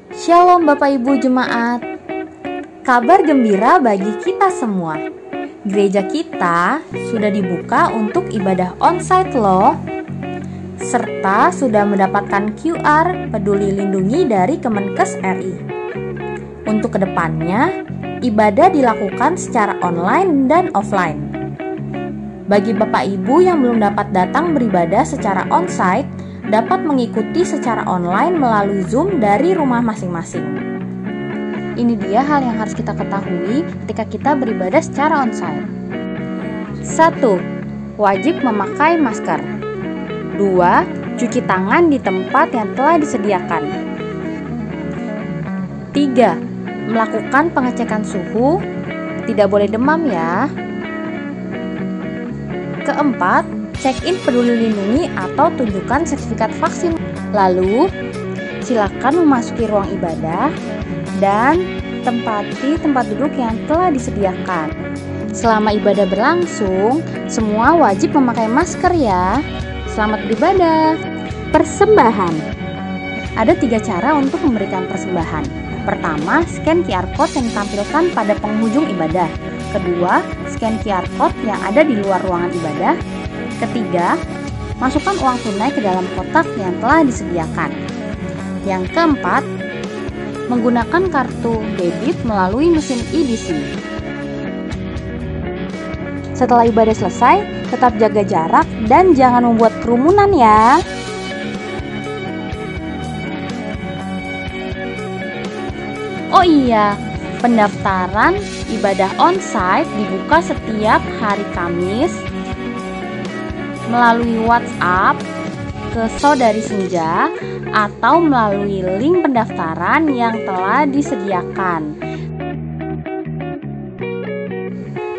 Shalom Bapak Ibu Jemaat. Kabar gembira bagi kita semua. Gereja kita sudah dibuka untuk ibadah onsite loh. Serta sudah mendapatkan QR Peduli Lindungi dari Kemenkes RI. Untuk kedepannya, ibadah dilakukan secara online dan offline. Bagi Bapak Ibu yang belum dapat datang beribadah secara onsite, dapat mengikuti secara online melalui Zoom dari rumah masing-masing. Ini dia hal yang harus kita ketahui ketika kita beribadah secara onsite. 1. Wajib memakai masker. 2. Cuci tangan di tempat yang telah disediakan. 3. Melakukan pengecekan suhu. Tidak boleh demam ya. Keempat, check-in Peduli Lindungi atau tunjukkan sertifikat vaksin. Lalu, silakan memasuki ruang ibadah dan tempati tempat duduk yang telah disediakan. Selama ibadah berlangsung, semua wajib memakai masker ya. Selamat beribadah. Persembahan. Ada 3 cara untuk memberikan persembahan. Pertama, scan QR Code yang ditampilkan pada penghujung ibadah. Kedua, scan QR Code yang ada di luar ruangan ibadah. Ketiga, masukkan uang tunai ke dalam kotak yang telah disediakan. Yang keempat, menggunakan kartu debit melalui mesin EDC. Setelah ibadah selesai, tetap jaga jarak dan jangan membuat kerumunan ya. Oh iya, pendaftaran ibadah onsite dibuka setiap hari Kamis melalui WhatsApp ke Saudari Senja atau melalui link pendaftaran yang telah disediakan.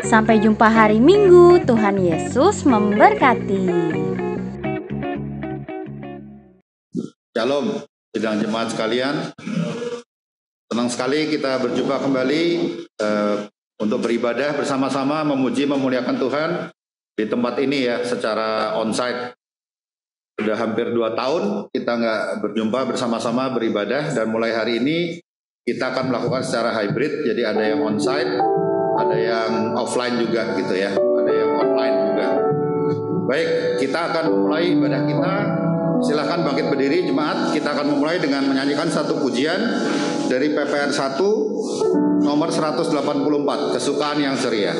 Sampai jumpa hari Minggu. Tuhan Yesus memberkati. Shalom, sidang jemaat sekalian. Senang sekali kita berjumpa kembali untuk beribadah bersama-sama, memuji, memuliakan Tuhan di tempat ini ya, secara onsite. Sudah hampir 2 tahun kita nggak berjumpa bersama-sama beribadah, dan mulai hari ini kita akan melakukan secara hybrid. Jadi ada yang onsite, ada yang offline juga gitu ya, ada yang online juga. Baik, kita akan memulai ibadah kita. Silahkan bangkit berdiri jemaat. Kita akan memulai dengan menyanyikan satu pujian dari PPR 1 nomor 184, Kesukaan yang Ceria.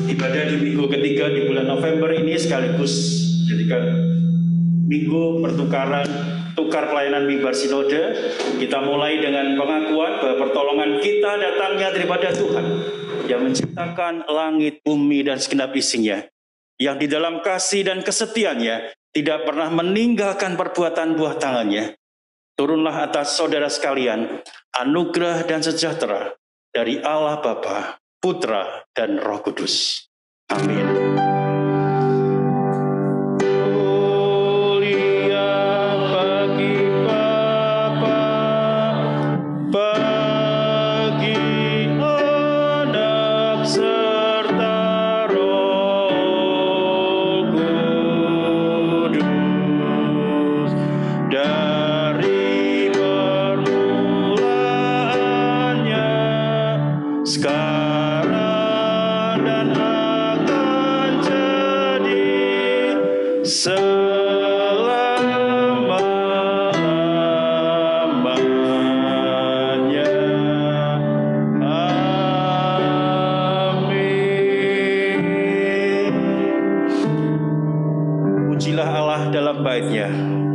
ibadah di minggu ketiga di bulan November ini sekaligus jadikan minggu tukar pelayanan mimbar sinode. Kita mulai dengan pengakuan bahwa pertolongan kita datangnya daripada Tuhan yang menciptakan langit, bumi, dan segenap isinya, yang di dalam kasih dan kesetiaannya tidak pernah meninggalkan perbuatan buah tangannya. Turunlah atas saudara sekalian anugerah dan sejahtera dari Allah Bapa, Putra, dan Roh Kudus. Amin.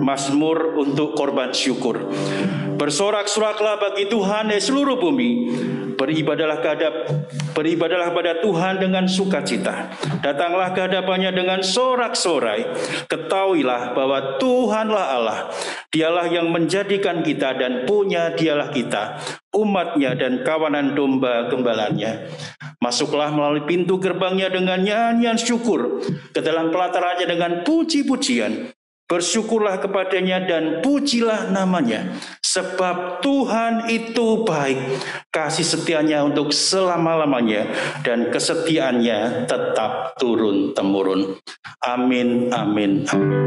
Mazmur untuk korban syukur. Bersorak-soraklah bagi Tuhan ya seluruh bumi. Beribadahlah kepada Tuhan dengan sukacita. Datanglah ke hadapannya dengan sorak-sorai. Ketahuilah bahwa Tuhanlah Allah. Dialah yang menjadikan kita dan punya dialah kita, umatnya dan kawanan domba gembalanya. Masuklah melalui pintu gerbangnya dengan nyanyian syukur, ke dalam pelatarannya dengan puji-pujian. Bersyukurlah kepadanya dan pujilah namanya, sebab Tuhan itu baik, kasih setianya untuk selama-lamanya, dan kesetiaannya tetap turun-temurun. Amin, amin, amin.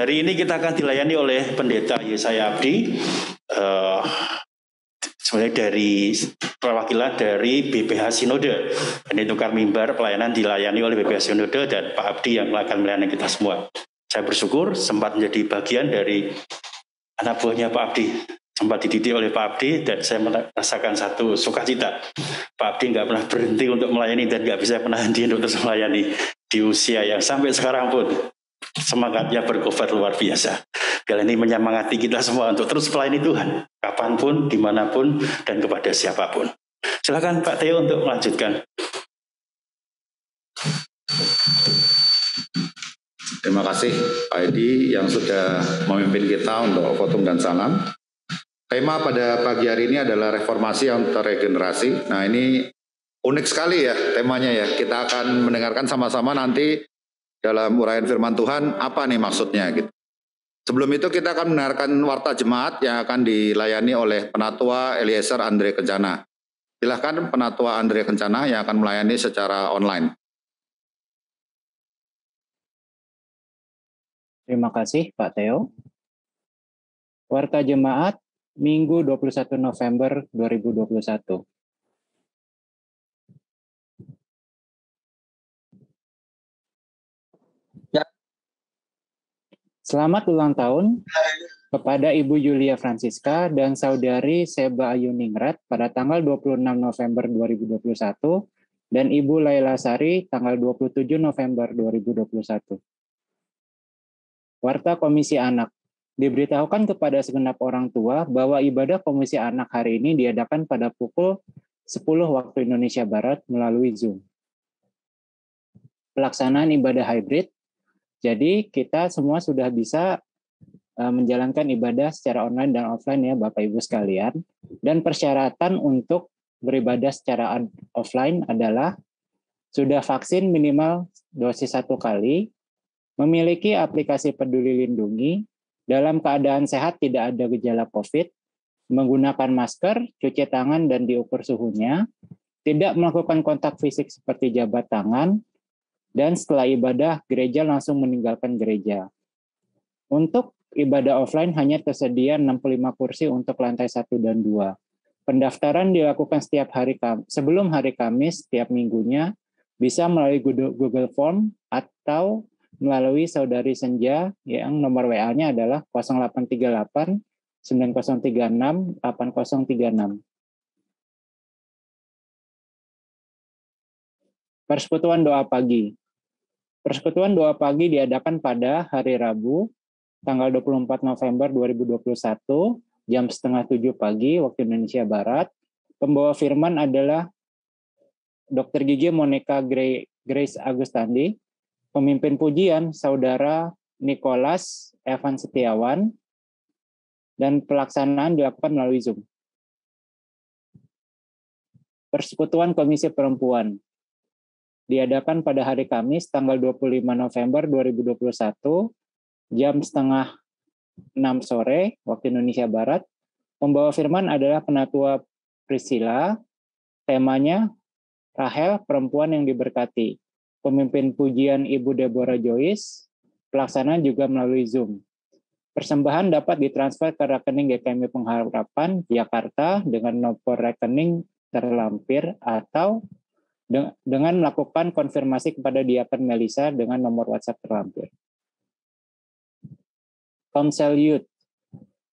Hari ini kita akan dilayani oleh Pendeta Yesaya Abdi, sebenarnya dari perwakilan dari BPH Sinode. Ini tukar mimbar pelayanan dilayani oleh BPH Sinode dan Pak Abdi yang akan melayani kita semua. Saya bersyukur sempat menjadi bagian dari anak buahnya Pak Abdi, sempat dididik oleh Pak Abdi, dan saya merasakan satu sukacita. Pak Abdi nggak pernah berhenti untuk melayani dan nggak bisa menahan diri untuk terus melayani di usia yang sampai sekarang pun. Semangatnya berkobar luar biasa. Kali ini menyemangati kita semua untuk terus melayani Tuhan, kapanpun, dimanapun, dan kepada siapapun. Silakan Pak Theo untuk melanjutkan. Terima kasih Pak Edi yang sudah memimpin kita untuk khotbah dan salam. Tema pada pagi hari ini adalah reformasi yang terregenerasi. Nah, ini unik sekali ya temanya ya. Kita akan mendengarkan sama-sama nanti dalam uraian firman Tuhan, apa nih maksudnya gitu. Sebelum itu kita akan mendengarkan warta jemaat yang akan dilayani oleh Penatua Eliezer Andre Kencana. Silahkan Penatua Andre Kencana yang akan melayani secara online. Terima kasih Pak Theo. Warta jemaat Minggu 21 November 2021. Selamat ulang tahun kepada Ibu Yulia Francisca dan Saudari Seba Ayuningrat pada tanggal 26 November 2021 dan Ibu Laila Sari tanggal 27 November 2021. Warta Komisi Anak. Diberitahukan kepada segenap orang tua bahwa ibadah Komisi Anak hari ini diadakan pada pukul 10 waktu Indonesia Barat melalui Zoom. Pelaksanaan ibadah hybrid. Jadi kita semua sudah bisa menjalankan ibadah secara online dan offline ya Bapak Ibu sekalian. Dan persyaratan untuk beribadah secara offline adalah sudah vaksin minimal dosis 1 kali, memiliki aplikasi Peduli Lindungi, dalam keadaan sehat tidak ada gejala COVID, menggunakan masker, cuci tangan dan diukur suhunya, tidak melakukan kontak fisik seperti jabat tangan, dan setelah ibadah, gereja langsung meninggalkan gereja. Untuk ibadah offline hanya tersedia 65 kursi untuk lantai 1 dan 2. Pendaftaran dilakukan setiap hari sebelum hari Kamis setiap minggunya, bisa melalui Google Form atau melalui Saudari Senja yang nomor WA-nya adalah 0838 9036 8036. Persekutuan doa pagi. Persekutuan doa pagi diadakan pada hari Rabu, tanggal 24 November 2021, jam setengah 7 pagi waktu Indonesia Barat. Pembawa firman adalah Dr. Gigi Monica Grace Agustandi, pemimpin pujian Saudara Nicholas Evan Setiawan, dan pelaksanaan dilakukan melalui Zoom. Persekutuan Komisi Perempuan diadakan pada hari Kamis tanggal 25 November 2021 jam setengah 6 sore waktu Indonesia Barat. Pembawa firman adalah Penatua Priscilla. Temanya Rahel, perempuan yang diberkati. Pemimpin pujian Ibu Deborah Joyce. Pelaksanaan juga melalui Zoom. Persembahan dapat ditransfer ke rekening GKMI Pengharapan Jakarta dengan nomor rekening terlampir atau dengan melakukan konfirmasi kepada Diaken Melisa dengan nomor WhatsApp terlampir. Komsel Youth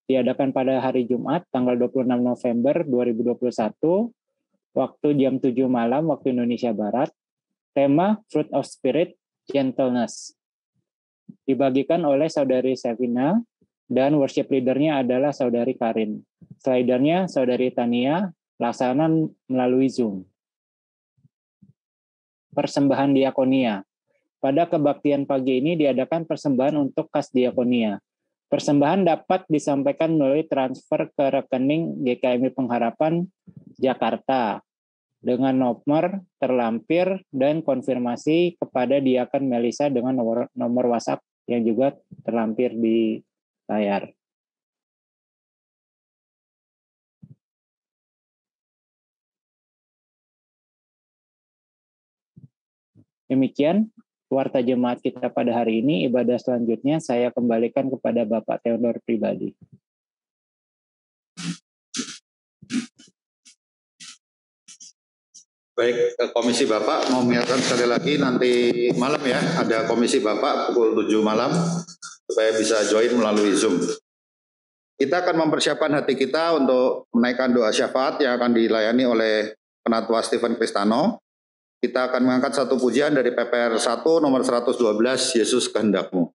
diadakan pada hari Jumat tanggal 26 November 2021 waktu jam 7 malam waktu Indonesia Barat. Tema Fruit of Spirit, Gentleness. Dibagikan oleh Saudari Sevina dan worship leader-nya adalah Saudari Karin. Slidernya Saudari Tania, laksanaan melalui Zoom. Persembahan diakonia. Pada kebaktian pagi ini diadakan persembahan untuk kas diakonia. Persembahan dapat disampaikan melalui transfer ke rekening GKMI Pengharapan Jakarta dengan nomor terlampir dan konfirmasi kepada Diaken Melisa dengan nomor WhatsApp yang juga terlampir di layar. Demikian warta jemaat kita pada hari ini. Ibadah selanjutnya saya kembalikan kepada Bapak Theodor pribadi. Baik, Komisi Bapak mau mengingatkan sekali lagi nanti malam ya, ada Komisi Bapak pukul 7 malam supaya bisa join melalui Zoom. Kita akan mempersiapkan hati kita untuk menaikkan doa syafaat yang akan dilayani oleh Penatua Stephen Kristano. Kita akan mengangkat satu pujian dari PPR 1 nomor 112, Yesus Kehendakmu.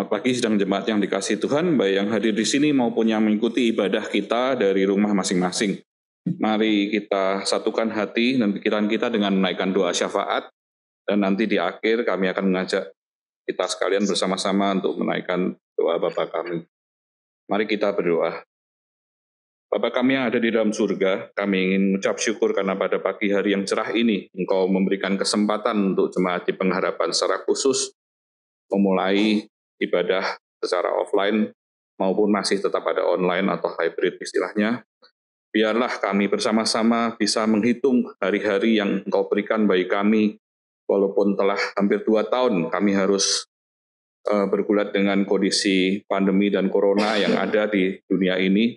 Selamat pagi sidang jemaat yang dikasihi Tuhan, baik yang hadir di sini maupun yang mengikuti ibadah kita dari rumah masing-masing. Mari kita satukan hati dan pikiran kita dengan menaikkan doa syafaat, dan nanti di akhir kami akan mengajak kita sekalian bersama-sama untuk menaikkan doa Bapa kami. Mari kita berdoa. Bapa kami yang ada di dalam surga, kami ingin mengucap syukur karena pada pagi hari yang cerah ini, Engkau memberikan kesempatan untuk jemaat di pengharapan secara khusus, memulai ibadah secara offline maupun masih tetap ada online atau hybrid istilahnya. Biarlah kami bersama-sama bisa menghitung hari-hari yang Engkau berikan bagi kami, walaupun telah hampir 2 tahun kami harus bergulat dengan kondisi pandemi dan corona yang ada di dunia ini.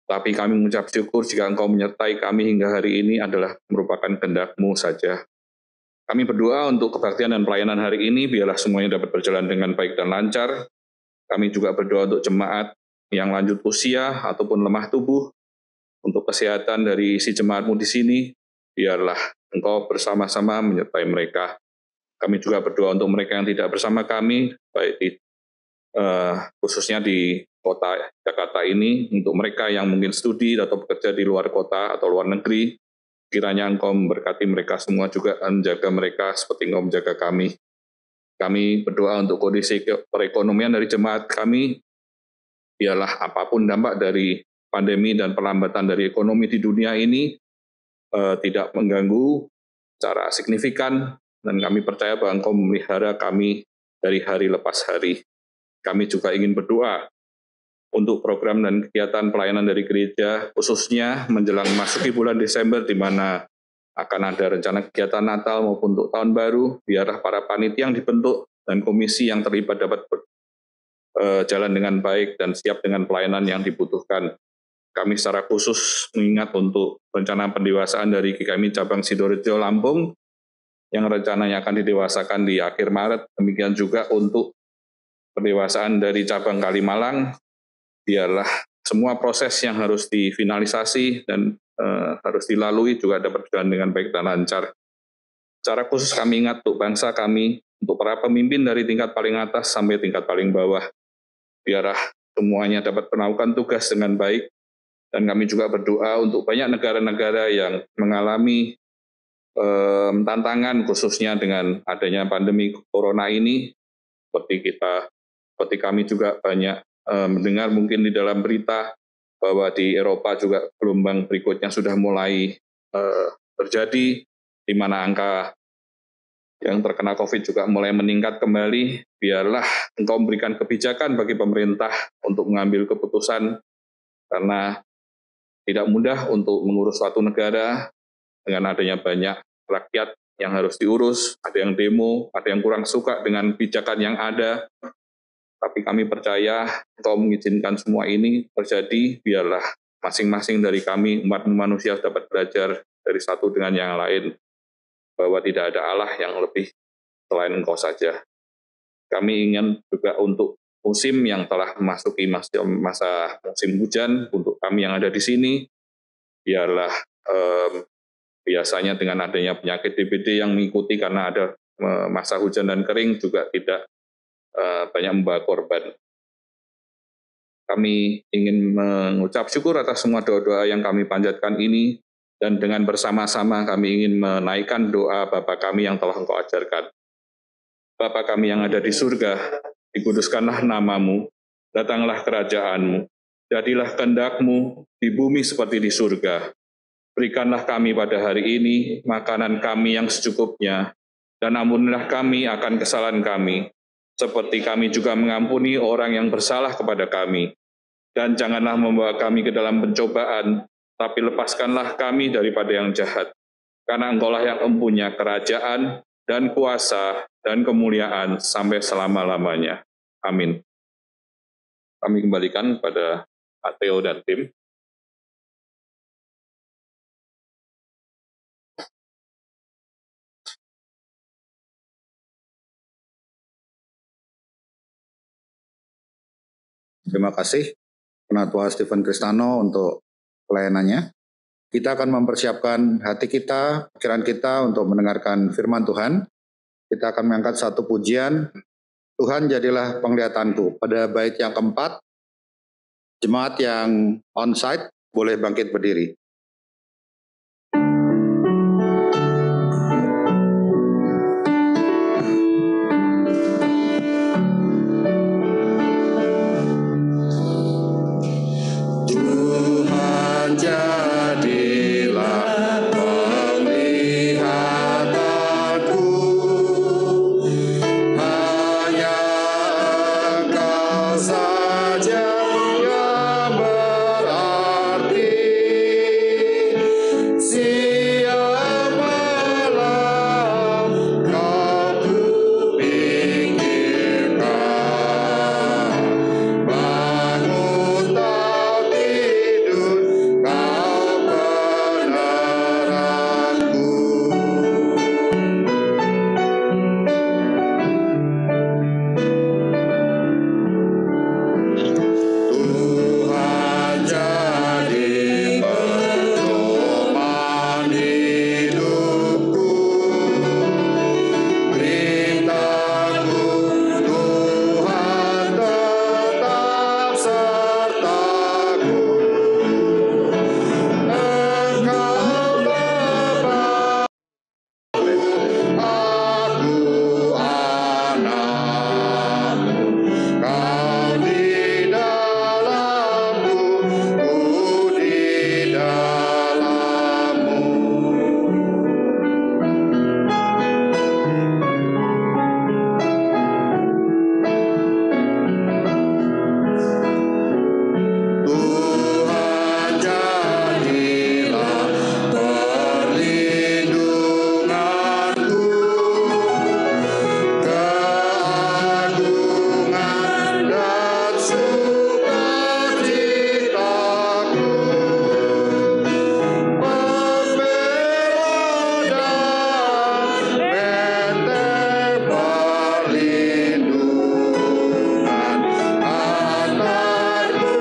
Tapi kami mengucap syukur jika Engkau menyertai kami hingga hari ini adalah merupakan kehendak-Mu saja. Kami berdoa untuk kebaktian dan pelayanan hari ini, biarlah semuanya dapat berjalan dengan baik dan lancar. Kami juga berdoa untuk jemaat yang lanjut usia ataupun lemah tubuh, untuk kesehatan dari isi jemaat-Mu di sini, biarlah Engkau bersama-sama menyertai mereka. Kami juga berdoa untuk mereka yang tidak bersama kami, baik di khususnya di kota Jakarta ini, untuk mereka yang mungkin studi atau bekerja di luar kota atau luar negeri, kiranya Engkau memberkati mereka semua juga, menjaga mereka seperti Engkau menjaga kami. Kami berdoa untuk kondisi perekonomian dari jemaat kami, biarlah apapun dampak dari pandemi dan perlambatan dari ekonomi di dunia ini tidak mengganggu secara signifikan, dan kami percaya bahwa Engkau memelihara kami dari hari lepas hari. Kami juga ingin berdoa untuk program dan kegiatan pelayanan dari gereja, khususnya menjelang masuki bulan Desember, di mana akan ada rencana kegiatan Natal maupun untuk Tahun Baru. Biarlah para panitia yang dibentuk dan komisi yang terlibat dapat berjalan dengan baik dan siap dengan pelayanan yang dibutuhkan. Kami secara khusus mengingat untuk rencana pendewasaan dari GKMI Cabang Sidorejo Lampung, yang rencananya akan didewasakan di akhir Maret. Demikian juga untuk pendewasaan dari Cabang Kalimalang, biarlah semua proses yang harus difinalisasi dan harus dilalui juga dapat berjalan dengan baik dan lancar. Secara khusus kami ingat untuk bangsa kami, untuk para pemimpin dari tingkat paling atas sampai tingkat paling bawah, biarlah semuanya dapat melakukan tugas dengan baik. Dan kami juga berdoa untuk banyak negara-negara yang mengalami tantangan, khususnya dengan adanya pandemi corona ini, seperti kami juga banyak mendengar mungkin di dalam berita bahwa di Eropa juga gelombang berikutnya sudah mulai terjadi, di mana angka yang terkena COVID juga mulai meningkat kembali. Biarlah Engkau memberikan kebijakan bagi pemerintah untuk mengambil keputusan, karena tidak mudah untuk mengurus suatu negara dengan adanya banyak rakyat yang harus diurus, ada yang demo, ada yang kurang suka dengan kebijakan yang ada. Tapi kami percaya Engkau mengizinkan semua ini terjadi, biarlah masing-masing dari kami, umat manusia, dapat belajar dari satu dengan yang lain, bahwa tidak ada Allah yang lebih selain Engkau saja. Kami ingin juga untuk musim yang telah memasuki masa musim hujan, untuk kami yang ada di sini, biarlah biasanya dengan adanya penyakit DBD yang mengikuti karena ada masa hujan dan kering juga tidak banyak membawa korban. Kami ingin mengucap syukur atas semua doa-doa yang kami panjatkan ini, dan dengan bersama-sama kami ingin menaikkan doa Bapa kami yang telah Engkau ajarkan. Bapa kami yang ada di surga, dikuduskanlah nama-Mu, datanglah kerajaan-Mu, jadilah kehendak-Mu di bumi seperti di surga. Berikanlah kami pada hari ini makanan kami yang secukupnya, dan ampunilah kami akan kesalahan kami, seperti kami juga mengampuni orang yang bersalah kepada kami. Dan janganlah membawa kami ke dalam pencobaan, tapi lepaskanlah kami daripada yang jahat. Karena Engkau-lah yang mempunyai kerajaan dan kuasa dan kemuliaan sampai selama-lamanya. Amin. Kami kembalikan pada Theo dan tim. Terima kasih Penatua Stephen Kristano untuk pelayanannya. Kita akan mempersiapkan hati kita, pikiran kita untuk mendengarkan firman Tuhan. Kita akan mengangkat satu pujian Tuhan jadilah penglihatanku. Pada bait yang keempat, jemaat yang onsite boleh bangkit berdiri. Tuhan jadilah penglihatanku, hanya Engkau saja yang berarti. Siapalah Kau kupikirkan, bangun tak tidur, Kau peneranganku. Tuhan jadi pedoman hidupku, perintahku Tuhan tetap sertaku. Engkau Bapa, aku anakmu, Kau di dalamku, ku di dalammu. Tuhan jadilah perlindunganku, keagungan dan sukacitaku, pembela dan benteng perlindungan, antarku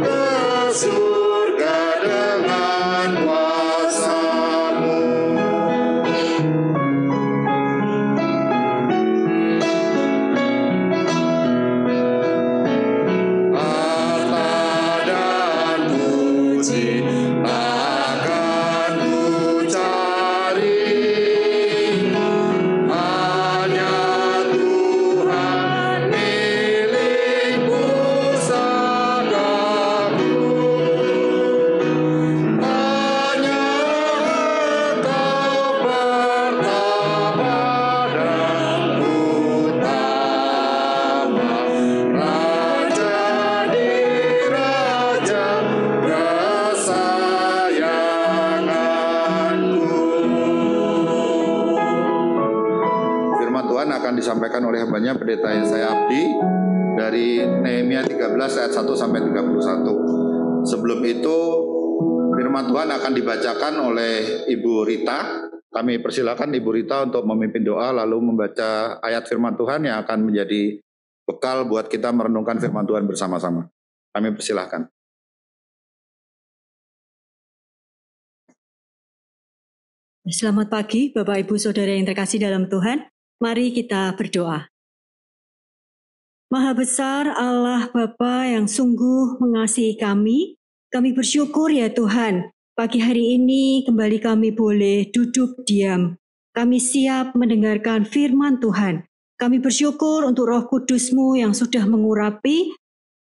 ke surga dengan kuasa-Mu. Harta dan puji akan ku cari, hanya Tuhan milik pusakaku. Hanya Engkau pertama dan utama, Raja di Raja kesayanganku. Firman Tuhan akan disampaikan oleh hambanya Pendeta Yesaya Abdi dari Nehemia 13 ayat 1 sampai 31. Sebelum itu firman Tuhan akan dibacakan oleh Ibu Rita. Kami persilakan Ibu Rita untuk memimpin doa lalu membaca ayat firman Tuhan yang akan menjadi bekal buat kita merenungkan firman Tuhan bersama-sama. Kami persilakan. Selamat pagi Bapak Ibu Saudara yang terkasih dalam Tuhan. Mari kita berdoa. Maha besar Allah Bapa yang sungguh mengasihi kami bersyukur ya Tuhan. Pagi hari ini kembali kami boleh duduk diam. Kami siap mendengarkan firman Tuhan. Kami bersyukur untuk Roh Kudus-Mu yang sudah mengurapi,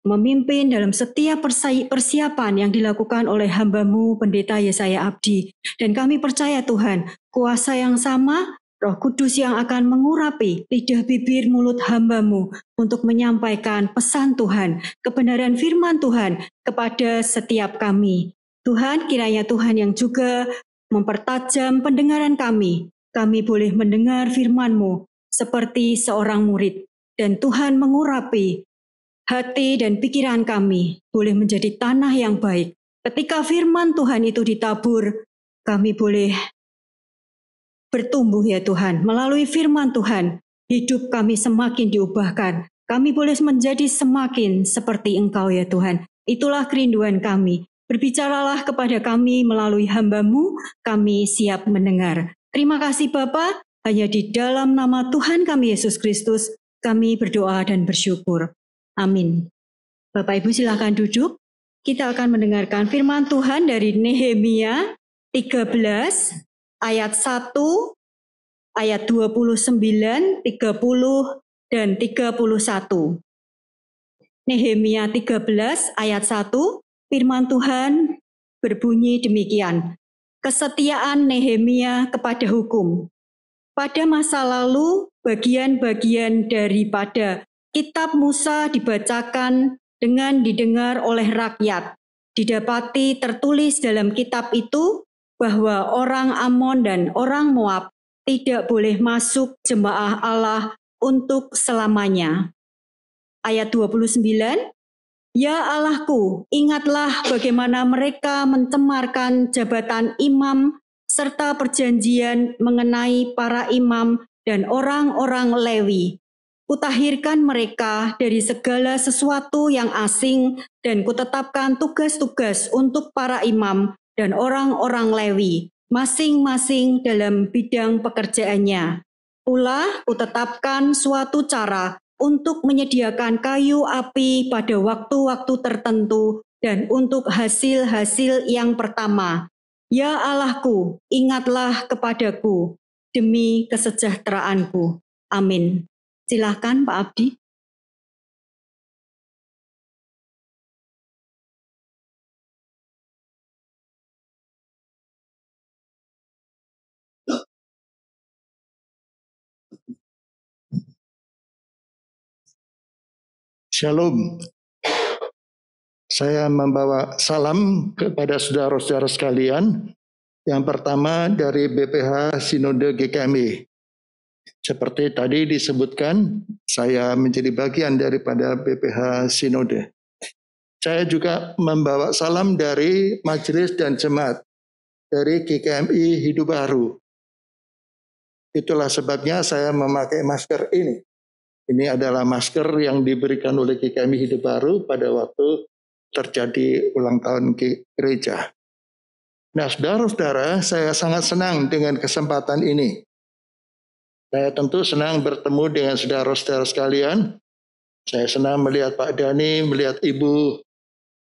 memimpin dalam setiap persiapan yang dilakukan oleh hamba-Mu Pendeta Yesaya Abdi. Dan kami percaya Tuhan, kuasa yang sama, Roh Kudus yang akan mengurapi lidah bibir mulut hamba-Mu untuk menyampaikan pesan Tuhan, kebenaran firman Tuhan kepada setiap kami. Tuhan, kiranya Tuhan yang juga mempertajam pendengaran kami. Kami boleh mendengar firman-Mu seperti seorang murid. Dan Tuhan mengurapi hati dan pikiran kami boleh menjadi tanah yang baik. Ketika firman Tuhan itu ditabur, kami boleh bertumbuh ya Tuhan. Melalui firman Tuhan, hidup kami semakin diubahkan. Kami boleh menjadi semakin seperti Engkau ya Tuhan. Itulah kerinduan kami. Berbicaralah kepada kami melalui hamba-Mu, kami siap mendengar. Terima kasih Bapa, hanya di dalam nama Tuhan kami Yesus Kristus, Kami berdoa dan bersyukur. Amin. Bapak Ibu silakan duduk. Kita akan mendengarkan firman Tuhan dari Nehemia 13 ayat 1, ayat 29, 30, dan 31. Nehemia 13 ayat 1, firman Tuhan berbunyi demikian. Kesetiaan Nehemia kepada hukum. Pada masa lalu, bagian-bagian daripada kitab Musa dibacakan dengan didengar oleh rakyat. Didapati tertulis dalam kitab itu bahwa orang Amon dan orang Moab tidak boleh masuk jemaah Allah untuk selamanya. Ayat 29, Ya Allahku, ingatlah bagaimana mereka mencemarkan jabatan imam serta perjanjian mengenai para imam dan orang-orang Lewi. Kutahirkan mereka dari segala sesuatu yang asing dan kutetapkan tugas-tugas untuk para imam dan orang-orang Lewi, masing-masing dalam bidang pekerjaannya. Pula kutetapkan suatu cara untuk menyediakan kayu api pada waktu-waktu tertentu dan untuk hasil-hasil yang pertama. Ya Allahku, ingatlah kepadaku demi kesejahteraanku. Amin. Silakan Pak Abdi. Shalom. Saya membawa salam kepada saudara-saudara sekalian. Yang pertama dari BPH Sinode GKMI. Seperti tadi disebutkan, saya menjadi bagian daripada BPH Sinode. Saya juga membawa salam dari majelis dan jemaat dari GKMI Hidup Baru. Itulah sebabnya saya memakai masker ini. Ini adalah masker yang diberikan oleh GKMI Hidup Baru pada waktu terjadi ulang tahun gereja. Nah, saudara-saudara, saya sangat senang dengan kesempatan ini. Saya tentu senang bertemu dengan saudara-saudara sekalian. Saya senang melihat Pak Dhani, melihat Ibu,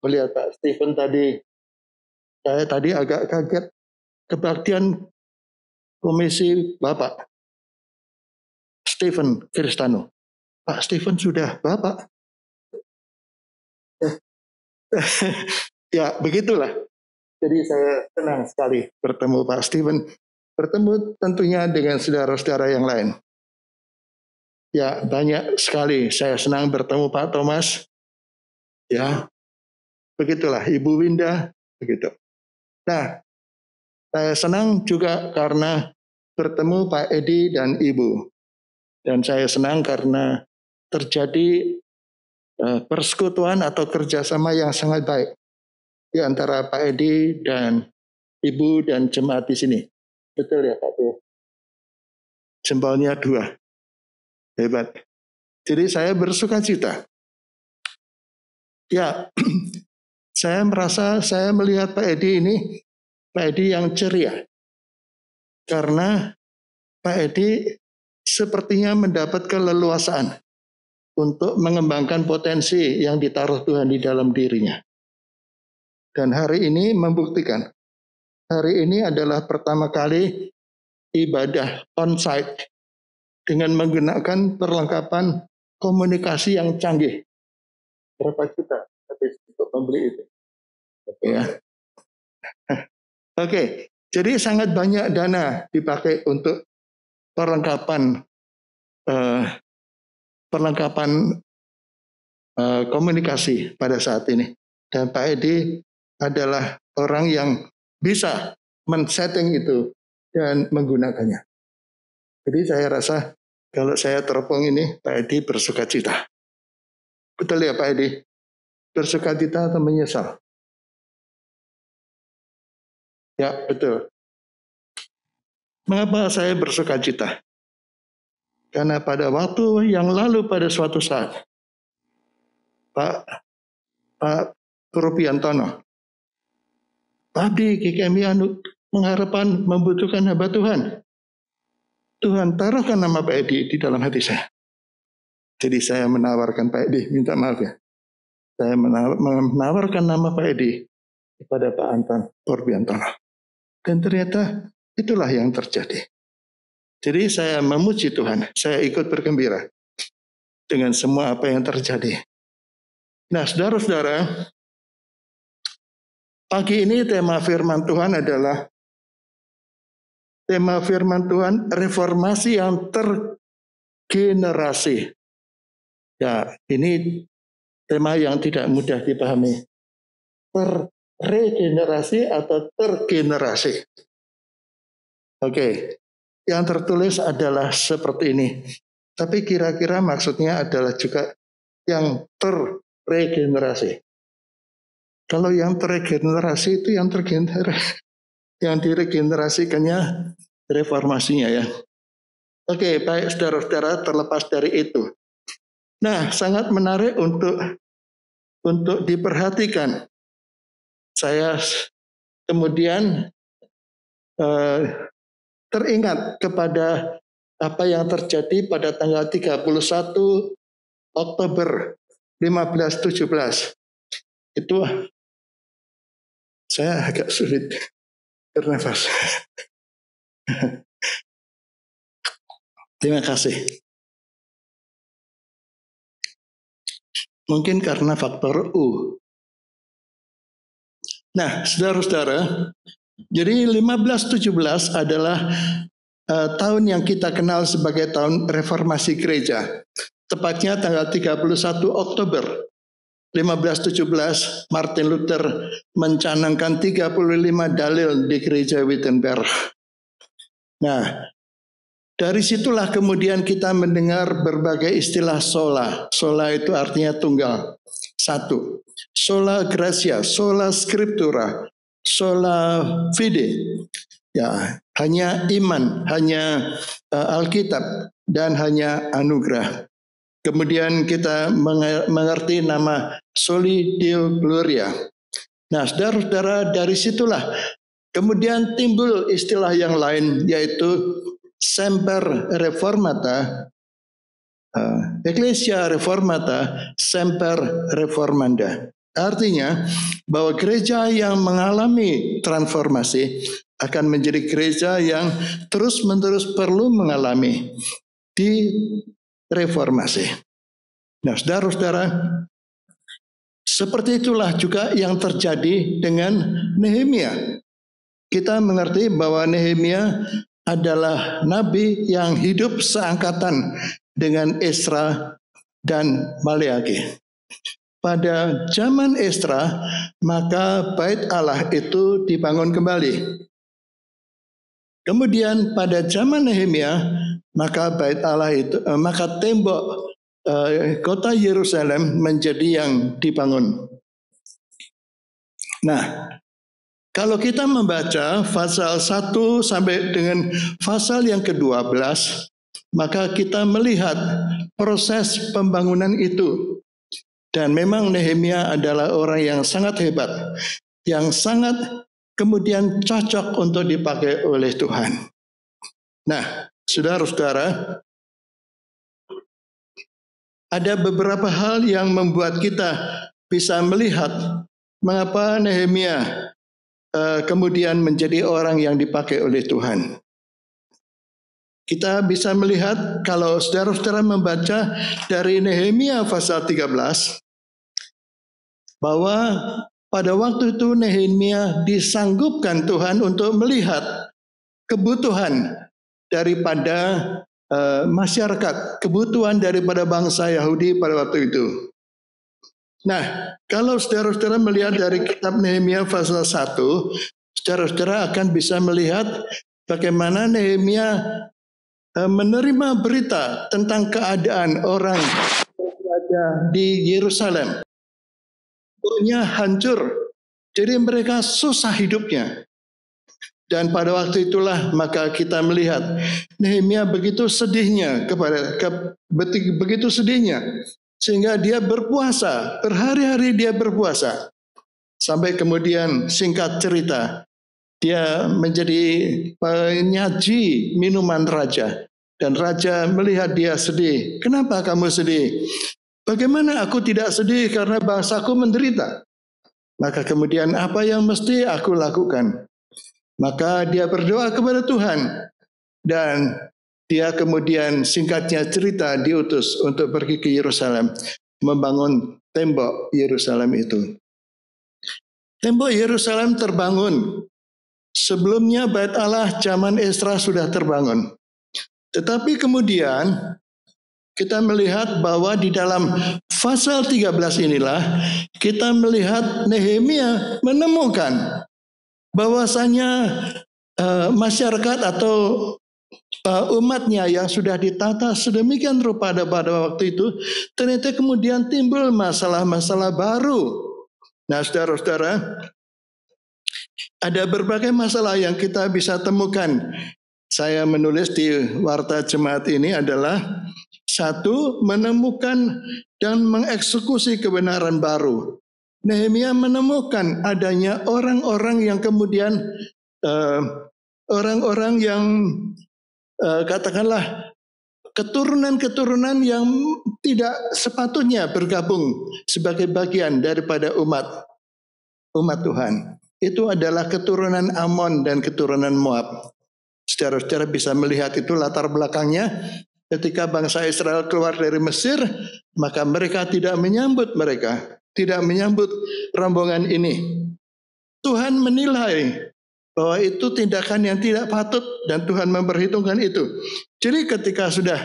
melihat Pak Stephen tadi. Saya tadi agak kaget kebaktian komisi Bapak Stephen Kristano. Pak Stephen sudah Bapak. Ya, begitulah. Jadi saya senang sekali bertemu Pak Stephen. Bertemu tentunya dengan saudara-saudara yang lain. Ya, banyak sekali. Saya senang bertemu Pak Thomas. Ya, begitulah. Ibu Winda, begitu. Nah, saya senang juga karena bertemu Pak Edi dan Ibu. Dan saya senang karena terjadi persekutuan atau kerjasama yang sangat baik di antara Pak Edi dan Ibu dan jemaat di sini. Betul ya Pak Bu? Jempolnya 2. Hebat. Jadi saya bersuka cita. Ya, saya merasa saya melihat Pak Edi ini, Pak Edi yang ceria. Karena Pak Edi sepertinya mendapat keleluasaan untuk mengembangkan potensi yang ditaruh Tuhan di dalam dirinya. Dan hari ini membuktikan. Hari ini adalah pertama kali ibadah on-site dengan menggunakan perlengkapan komunikasi yang canggih. Berapa juta habis untuk membeli itu? Ya. Oke, jadi sangat banyak dana dipakai untuk perlengkapan komunikasi pada saat ini. Dan Pak Edi adalah orang yang bisa men-setting itu dan menggunakannya. Jadi saya rasa kalau saya teropong ini, Pak Edi bersuka cita. Betul ya Pak Edi? Bersuka cita atau menyesal? Ya, betul. Mengapa saya bersuka cita? Karena pada waktu yang lalu pada suatu saat, Pak Rupiantono, Abdi GKMI mengharapkan membutuhkan hamba Tuhan. Tuhan taruhkan nama Pak Edi di dalam hati saya. Jadi saya menawarkan Pak Edi, minta maaf ya. Saya menawarkan nama Pak Edi kepada Pak Anton Porbiantono. Dan ternyata itulah yang terjadi. Jadi saya memuji Tuhan, saya ikut bergembira dengan semua apa yang terjadi. Nah, saudara-saudara, pagi ini tema firman Tuhan adalah tema firman Tuhan reformasi yang tergenerasi. Ya, ini tema yang tidak mudah dipahami. Terregenerasi atau tergenerasi. Oke, yang tertulis adalah seperti ini. Tapi kira-kira maksudnya adalah juga yang terregenerasi. Kalau yang terregenerasi itu yang diregenerasikannya reformasinya ya. Oke, baik saudara-saudara, terlepas dari itu. Nah, sangat menarik untuk diperhatikan. Saya kemudian teringat kepada apa yang terjadi pada tanggal 31 Oktober 1517. Itu saya agak sulit bernafas. Terima kasih. Mungkin karena faktor U. Nah, saudara-saudara, jadi 1517 adalah tahun yang kita kenal sebagai tahun reformasi gereja. Tepatnya tanggal 31 Oktober 1517, Martin Luther mencanangkan 35 dalil di gereja Wittenberg. Nah, dari situlah kemudian kita mendengar berbagai istilah sola. Sola itu artinya tunggal, satu. Sola gratia, sola scriptura, sola fide. Ya, hanya iman, hanya Alkitab, dan hanya anugerah. Kemudian kita mengerti nama Soli Deo Gloria. Nah, saudara-saudara, dari situlah kemudian timbul istilah yang lain, yaitu Semper Reformata, Ecclesia Reformata, Semper Reformanda. Artinya bahwa gereja yang mengalami transformasi akan menjadi gereja yang terus-menerus perlu mengalami di reformasi. Nah, saudara-saudara, seperti itulah juga yang terjadi dengan Nehemia. Kita mengerti bahwa Nehemia adalah nabi yang hidup seangkatan dengan Esra dan Maleaki. Pada zaman Esra, maka bait Allah itu dibangun kembali. Kemudian pada zaman Nehemia, maka bait Allah itu, maka tembok kota Yerusalem menjadi yang dibangun. Nah, kalau kita membaca pasal 1 sampai dengan pasal yang ke-12, maka kita melihat proses pembangunan itu. Dan memang Nehemia adalah orang yang sangat hebat, yang sangat kemudian cocok untuk dipakai oleh Tuhan. Nah, saudara-saudara, ada beberapa hal yang membuat kita bisa melihat mengapa Nehemia kemudian menjadi orang yang dipakai oleh Tuhan. Kita bisa melihat kalau saudara-saudara membaca dari Nehemia pasal 13 bahwa pada waktu itu Nehemia disanggupkan Tuhan untuk melihat kebutuhan daripada masyarakat, kebutuhan daripada bangsa Yahudi pada waktu itu. Nah, kalau saudara-saudara melihat dari kitab Nehemia pasal 1, saudara-saudara akan bisa melihat bagaimana Nehemia menerima berita tentang keadaan orang yang berada di Yerusalem. Pokoknya hancur, jadi mereka susah hidupnya. Dan pada waktu itulah maka kita melihat Nehemia begitu sedihnya begitu sedihnya sehingga dia berpuasa, berhari-hari dia berpuasa. Sampai kemudian singkat cerita, dia menjadi penyaji minuman raja. Dan raja melihat dia sedih. Kenapa kamu sedih? Bagaimana aku tidak sedih karena bangsaku menderita? Maka kemudian apa yang mesti aku lakukan? Maka dia berdoa kepada Tuhan. Dan dia kemudian singkatnya cerita diutus untuk pergi ke Yerusalem. Membangun tembok Yerusalem itu. Tembok Yerusalem terbangun. Sebelumnya Bait Allah zaman Esra sudah terbangun. Tetapi kemudian kita melihat bahwa di dalam pasal 13 inilah kita melihat Nehemia menemukan bahwasanya masyarakat atau umatnya yang sudah ditata sedemikian rupa pada waktu itu ternyata kemudian timbul masalah-masalah baru. Nah, saudara-saudara, ada berbagai masalah yang kita bisa temukan. Saya menulis di Warta Jemaat ini adalah satu, menemukan dan mengeksekusi kebenaran baru. Nehemia menemukan adanya orang-orang yang kemudian orang-orang yang katakanlah keturunan-keturunan yang tidak sepatutnya bergabung sebagai bagian daripada umat Tuhan. Itu adalah keturunan Amon dan keturunan Moab. Saudara-saudara bisa melihat itu latar belakangnya. Ketika bangsa Israel keluar dari Mesir, maka mereka tidak menyambut rombongan ini. Tuhan menilai bahwa itu tindakan yang tidak patut dan Tuhan memperhitungkan itu. Jadi ketika sudah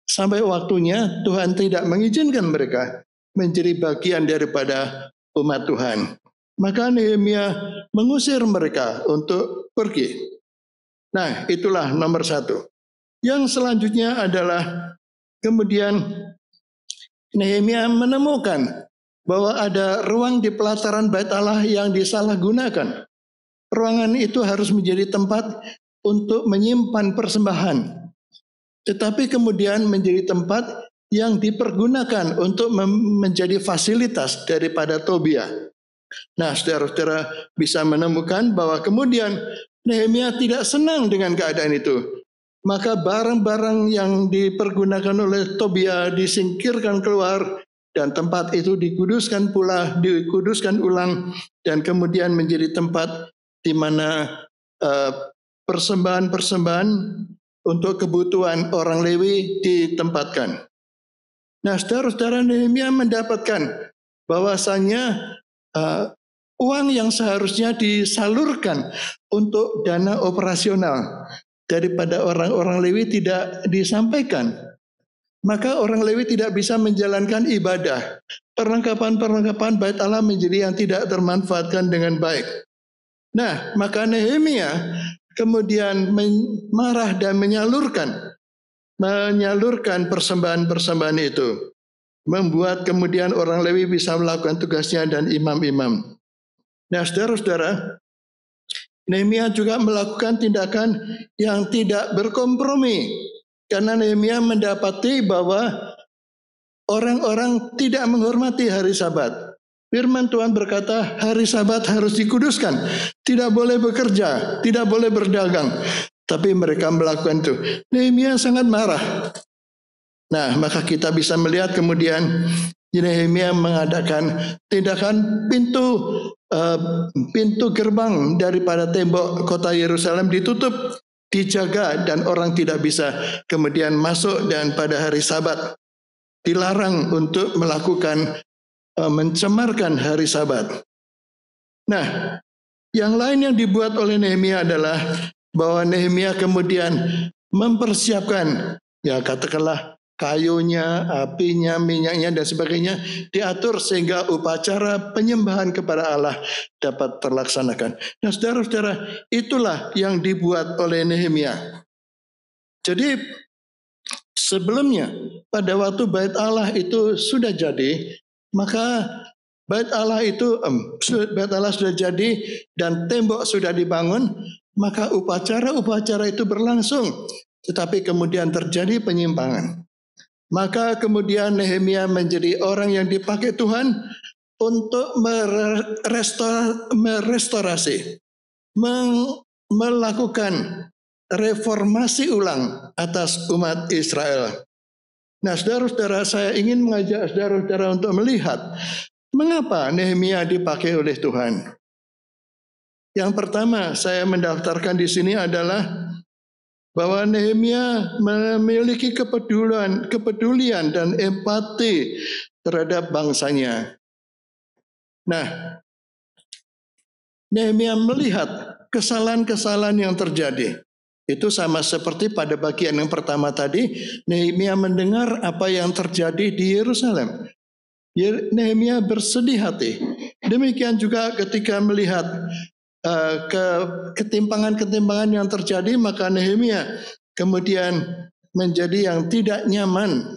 sampai waktunya, Tuhan tidak mengizinkan mereka menjadi bagian daripada umat Tuhan. Maka Nehemia mengusir mereka untuk pergi. Nah, itulah nomor satu. Yang selanjutnya adalah kemudian Nehemia menemukan bahwa ada ruang di pelataran Bait Allah yang disalahgunakan. Ruangan itu harus menjadi tempat untuk menyimpan persembahan. Tetapi kemudian menjadi tempat yang dipergunakan untuk menjadi fasilitas daripada Tobia. Nah, saudara-saudara bisa menemukan bahwa kemudian Nehemia tidak senang dengan keadaan itu. Maka barang-barang yang dipergunakan oleh Tobia disingkirkan keluar dan tempat itu dikuduskan ulang dan kemudian menjadi tempat di mana persembahan-persembahan untuk kebutuhan orang Lewi ditempatkan. Nah, saudara-saudara, Nehemia mendapatkan bahwasanya uang yang seharusnya disalurkan untuk dana operasional daripada orang-orang Lewi tidak disampaikan. Maka orang Lewi tidak bisa menjalankan ibadah. Perlengkapan-perlengkapan Bait Allah menjadi yang tidak termanfaatkan dengan baik. Nah, maka Nehemia kemudian marah dan menyalurkan persembahan-persembahan itu. Membuat kemudian orang Lewi bisa melakukan tugasnya dan imam-imam. Nah, saudara-saudara, Nehemia juga melakukan tindakan yang tidak berkompromi. Karena Nehemia mendapati bahwa orang-orang tidak menghormati hari Sabat. Firman Tuhan berkata, hari Sabat harus dikuduskan. Tidak boleh bekerja, tidak boleh berdagang. Tapi mereka melakukan itu. Nehemia sangat marah. Nah, maka kita bisa melihat kemudian Nehemia mengadakan tindakan pintu gerbang daripada tembok kota Yerusalem ditutup, dijaga, dan orang tidak bisa kemudian masuk, dan pada hari Sabat dilarang untuk melakukan mencemarkan hari Sabat. Nah, yang lain yang dibuat oleh Nehemia adalah bahwa Nehemia kemudian mempersiapkan, ya katakanlah kayunya, apinya, minyaknya, dan sebagainya diatur sehingga upacara penyembahan kepada Allah dapat terlaksanakan. Nah, saudara-saudara, itulah yang dibuat oleh Nehemia. Jadi sebelumnya pada waktu Bait Allah itu sudah jadi, maka Bait Allah sudah jadi dan tembok sudah dibangun, maka upacara-upacara itu berlangsung. Tetapi kemudian terjadi penyimpangan. Maka kemudian Nehemia menjadi orang yang dipakai Tuhan untuk merestorasi, melakukan reformasi ulang atas umat Israel. Nah, saudara-saudara, saya ingin mengajak saudara-saudara untuk melihat mengapa Nehemia dipakai oleh Tuhan. Yang pertama saya mendaftarkan di sini adalah bahwa Nehemia memiliki kepedulian dan empati terhadap bangsanya. Nah, Nehemia melihat kesalahan-kesalahan yang terjadi. Itu sama seperti pada bagian yang pertama tadi, Nehemia mendengar apa yang terjadi di Yerusalem. Nehemia bersedih hati. Demikian juga ketika melihat ketimpangan-ketimpangan yang terjadi, maka Nehemia kemudian menjadi yang tidak nyaman.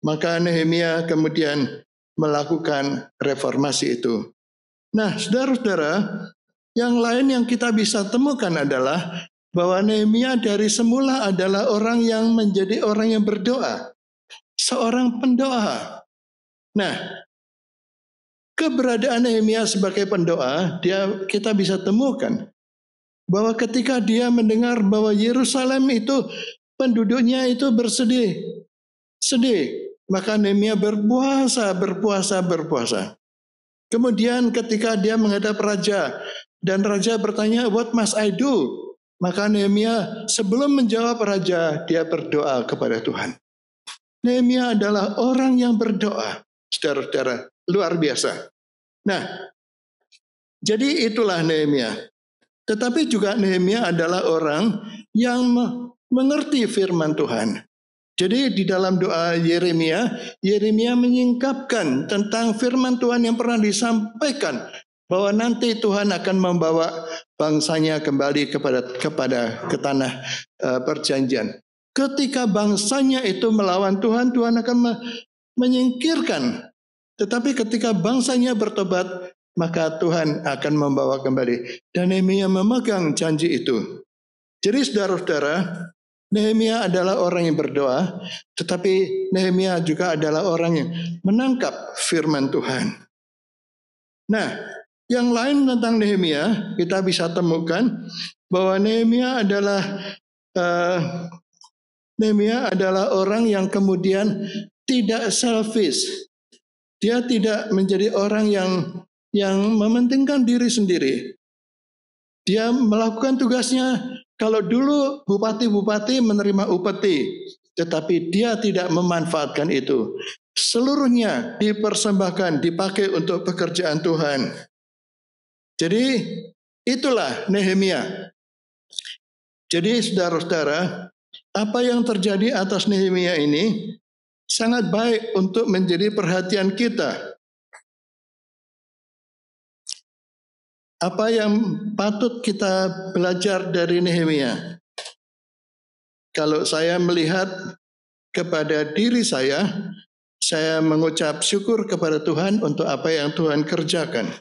Maka Nehemia kemudian melakukan reformasi itu. Nah, saudara-saudara, yang lain yang kita bisa temukan adalah bahwa Nehemia dari semula adalah orang yang menjadi orang yang berdoa, seorang pendoa. Nah, keberadaan Nehemia sebagai pendoa, kita bisa temukan bahwa ketika dia mendengar bahwa Yerusalem itu penduduknya itu sedih, maka Nehemia berpuasa. Kemudian ketika dia menghadap raja dan raja bertanya, "What must I do?" Maka Nehemia sebelum menjawab raja, dia berdoa kepada Tuhan. Nehemia adalah orang yang berdoa, saudara-saudara, luar biasa. Nah, jadi itulah Nehemia. Tetapi juga Nehemia adalah orang yang mengerti firman Tuhan. Jadi di dalam doa Yeremia menyingkapkan tentang firman Tuhan yang pernah disampaikan bahwa nanti Tuhan akan membawa bangsanya kembali ke tanah perjanjian. Ketika bangsanya itu melawan Tuhan, Tuhan akan menyingkirkan. Tetapi ketika bangsanya bertobat, maka Tuhan akan membawa kembali. Dan Nehemia memegang janji itu. Jadi saudara-saudara, Nehemia adalah orang yang berdoa, tetapi Nehemia juga adalah orang yang menangkap firman Tuhan. Nah, yang lain tentang Nehemia, kita bisa temukan bahwa Nehemia adalah orang yang kemudian tidak selfish. Dia tidak menjadi orang yang mementingkan diri sendiri. Dia melakukan tugasnya. Kalau dulu bupati-bupati menerima upeti, tetapi dia tidak memanfaatkan itu. Seluruhnya dipersembahkan, dipakai untuk pekerjaan Tuhan. Jadi itulah Nehemia. Jadi saudara-saudara, apa yang terjadi atas Nehemia ini sangat baik untuk menjadi perhatian kita. Apa yang patut kita belajar dari Nehemia? Kalau saya melihat kepada diri saya mengucap syukur kepada Tuhan untuk apa yang Tuhan kerjakan.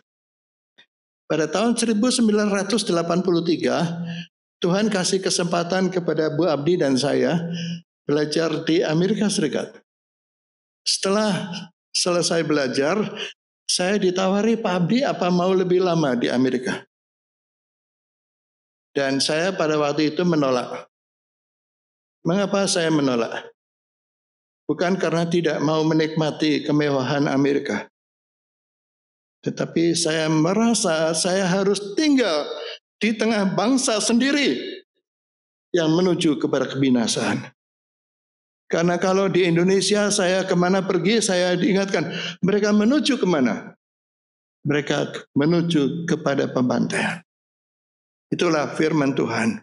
Pada tahun 1983, Tuhan kasih kesempatan kepada Bu Abdi dan saya belajar di Amerika Serikat. Setelah selesai belajar, saya ditawari, "Pak Abdi, apa mau lebih lama di Amerika?" Dan saya pada waktu itu menolak. Mengapa saya menolak? Bukan karena tidak mau menikmati kemewahan Amerika. Tetapi saya merasa saya harus tinggal di tengah bangsa sendiri yang menuju kepada kebinasaan. Karena kalau di Indonesia saya kemana pergi, saya diingatkan, mereka menuju kemana? Mereka menuju kepada pembantaian. Itulah firman Tuhan.